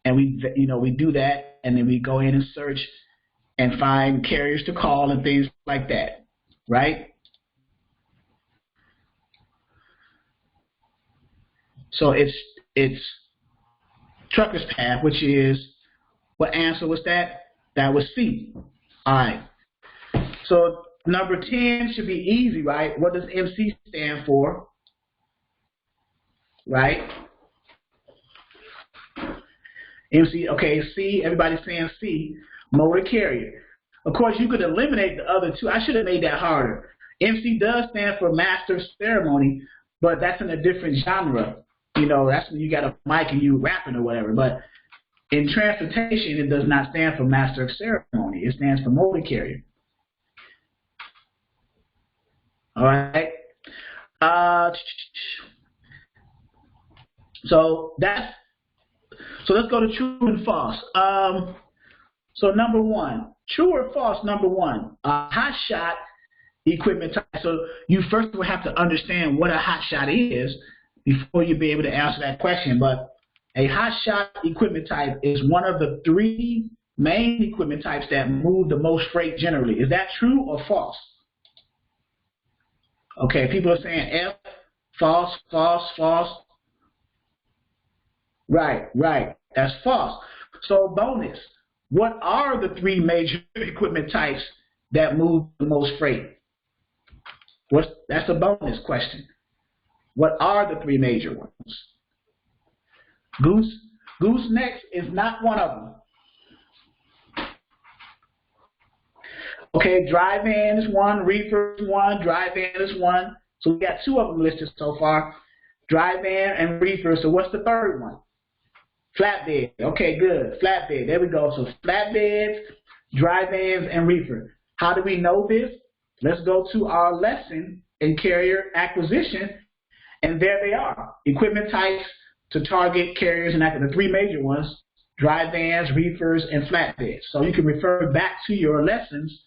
and we do that, and then we go in and search and find carriers to call and things like that, right? So it's Trucker's Path, which is, what answer was that? That was C. All right. So number 10 should be easy, right? What does MC stand for? Right? MC, okay, C, everybody's saying C, motor carrier. Of course, you could eliminate the other two. I should have made that harder. MC does stand for master of ceremony, but that's in a different genre. That's when you got a mic and you rapping or whatever. But in transportation, it does not stand for master of ceremony. It stands for motor carrier. All right. So let's go to true and false. So number one, true or false? Number one, hot shot equipment type. So you first will have to understand what a hot shot is before you be able to answer that question. But a hot shot equipment type is one of the three main equipment types that move the most freight generally. Is that true or false? Okay, people are saying F, false, false, false. Right. That's false. So bonus, what are the three major equipment types that move the most freight? That's a bonus question. What are the three major ones? Goosenecks is not one of them. Okay, dry van is one, reefer is one, dry van is one. So we got two of them listed so far, dry van and reefer. So what's the third one? Flatbed. Okay, good. Flatbed. There we go. So flatbeds, dry vans, and reefer. How do we know this? Let's go to our lesson in carrier acquisition, and there they are. Equipment types to target carriers, and the three major ones, dry vans, reefers, and flatbeds. So you can refer back to your lessons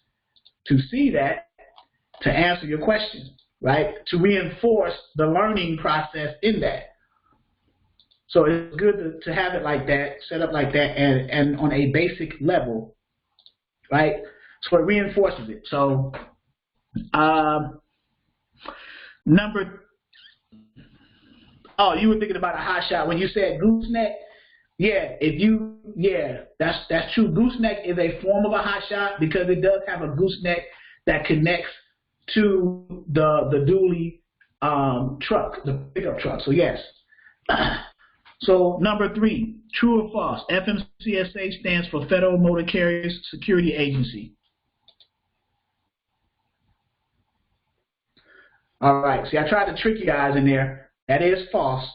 to see that, to answer your question, right? To reinforce the learning process in that. So it's good to have it like that, set up like that, and on a basic level, right? So it reinforces it. So you were thinking about a hot shot when you said gooseneck. Yeah, that's true. Gooseneck is a form of a hot shot because it does have a gooseneck that connects to the dually truck, the pickup truck. So yes. So number 3, true or false? FMCSA stands for Federal Motor Carriers Security Agency. All right. See, I tried to trick you guys in there. That is false.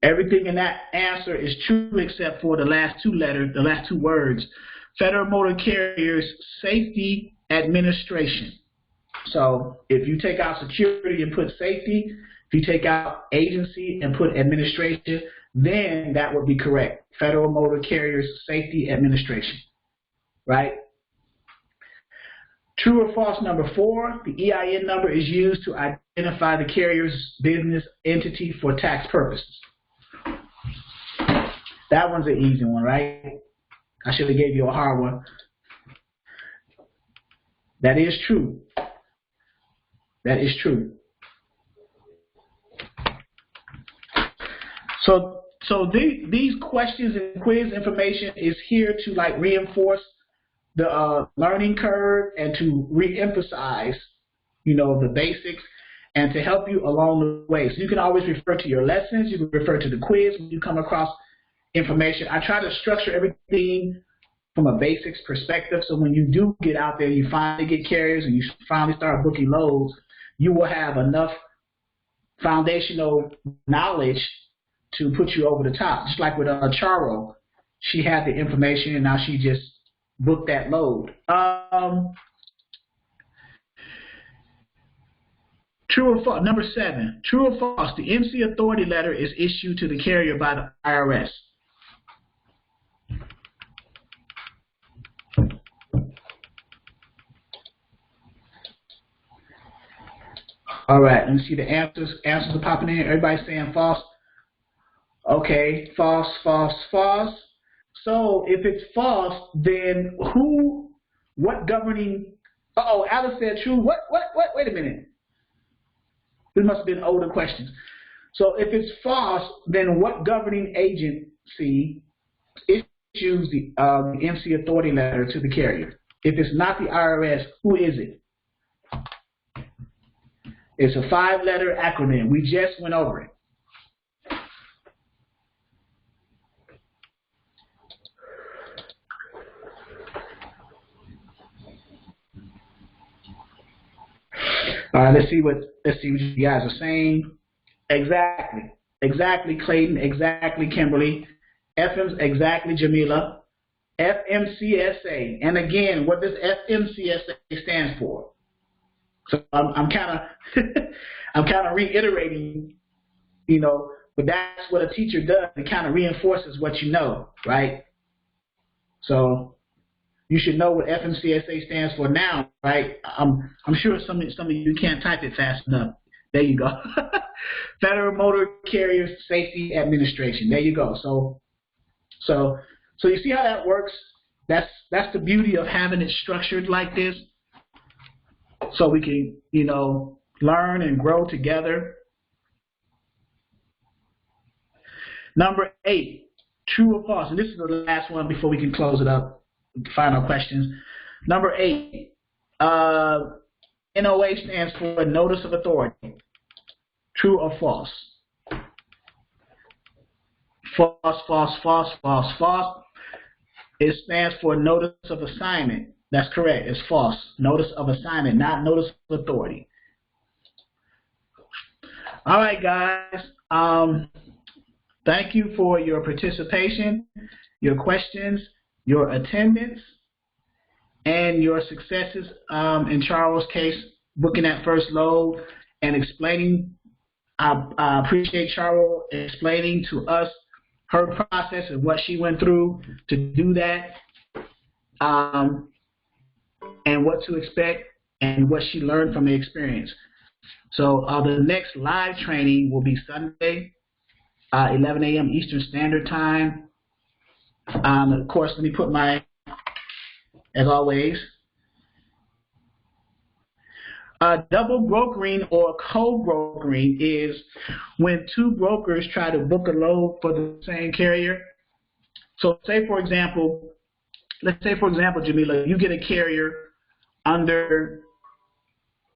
Everything in that answer is true except for the last 2 letters, the last 2 words. Federal Motor Carriers Safety Administration. So if you take out security and put safety, if you take out agency and put administration, then that would be correct. Federal Motor Carriers Safety Administration, right? True or false, number 4, the EIN number is used to identify the carrier's business entity for tax purposes. That one's an easy one, right? I should have gave you a hard one. That is true. That is true. So these questions and quiz information is here to like reinforce the learning curve and to re-emphasize, you know, the basics and to help you along the way. So you can always refer to your lessons. You can refer to the quiz when you come across information. I try to structure everything from a basics perspective. So when you do get out there, you finally get carriers and you finally start booking loads, you will have enough foundational knowledge to put you over the top. Just like with Charo, she had the information and now she just booked that load. True or false? Number 7, true or false? The MC authority letter is issued to the carrier by the IRS. All right, let me see the answers. Answers are popping in. Everybody's saying false. Okay, false, false, false. So if it's false, then what governing, Alice said true. What, wait a minute. This must have been older questions. So if it's false, then what governing agency issues the MC authority letter to the carrier? If it's not the IRS, who is it? It's a 5-letter acronym. We just went over it. All right, let's see what you guys are saying. Exactly, Clayton. Exactly, Kimberly. FM's exactly, Jamila. FMCSA, and again, what does FMCSA stand for? So I'm kind of reiterating, you know, but that's what a teacher does. It kind of reinforces what you know, right? So you should know what FMCSA stands for now, right? I'm sure some of you can't type it fast enough. There you go. Federal Motor Carrier Safety Administration. There you go. So you see how that works? That's the beauty of having it structured like this, so we can, you know, learn and grow together. Number 8, true or false? And this is the last one before we can close it up. Final questions. Number 8, NOA stands for Notice of Authority. True or false? False, false, false, false, false. It stands for Notice of Assignment. That's correct. It's false. Notice of assignment, not notice of authority. All right, guys. Thank you for your participation, your questions, your attendance, and your successes in Charles' case, booking that first load and explaining. I appreciate Charles explaining to us her process and what she went through to do that. And what to expect and what she learned from the experience. So the next live training will be Sunday, 11 a.m. Eastern Standard Time. Of course, let me put as always, double brokering or co-brokering is when 2 brokers try to book a load for the same carrier. So let's say, for example, Jamila, you get a carrier under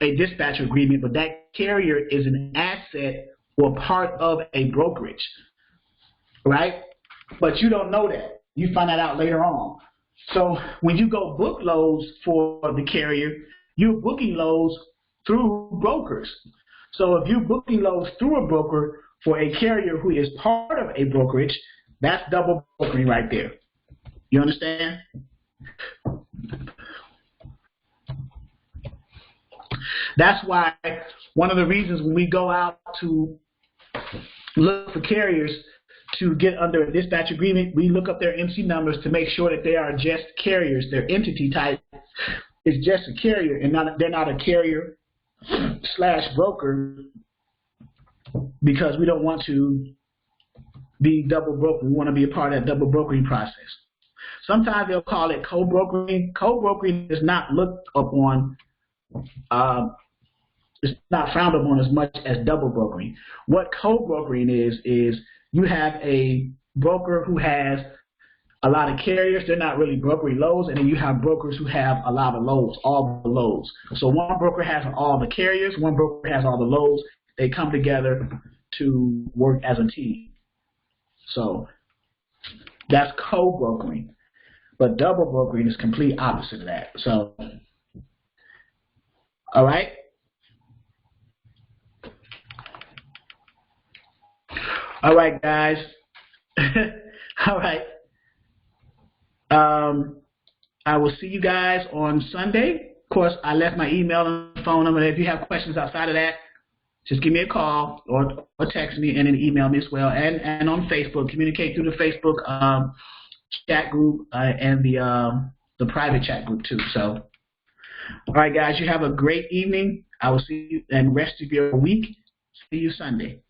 a dispatch agreement, but that carrier is an asset or part of a brokerage, right? But you don't know that. You find that out later on. So when you go book loads for the carrier, you're booking loads through brokers. So if you're booking loads through a broker for a carrier who is part of a brokerage, that's double brokering right there. You understand? That's why one of the reasons when we go out to look for carriers to get under a dispatch agreement, we look up their MC numbers to make sure that they are just carriers. Their entity type is just a carrier, and they're not a carrier / broker, because we don't want to be double broker. We want to be a part of that double brokering process. Sometimes they'll call it co-brokering. Co-brokering is not looked upon. It's not frowned upon as much as double brokering. What co-brokering is you have a broker who has a lot of carriers. They're not really brokering loads, and then you have brokers who have a lot of loads, all the loads. So one broker has all the carriers, one broker has all the loads. They come together to work as a team. So that's co-brokering. But double brokering is complete opposite of that. So, all right. All right, guys. All right. I will see you guys on Sunday. Of course, I left my email and phone number. If you have questions outside of that, just give me a call or text me and then email me as well. And on Facebook, communicate through the Facebook chat group and the private chat group too. So, all right, guys, you have a great evening. I will see you and rest of your week. See you Sunday.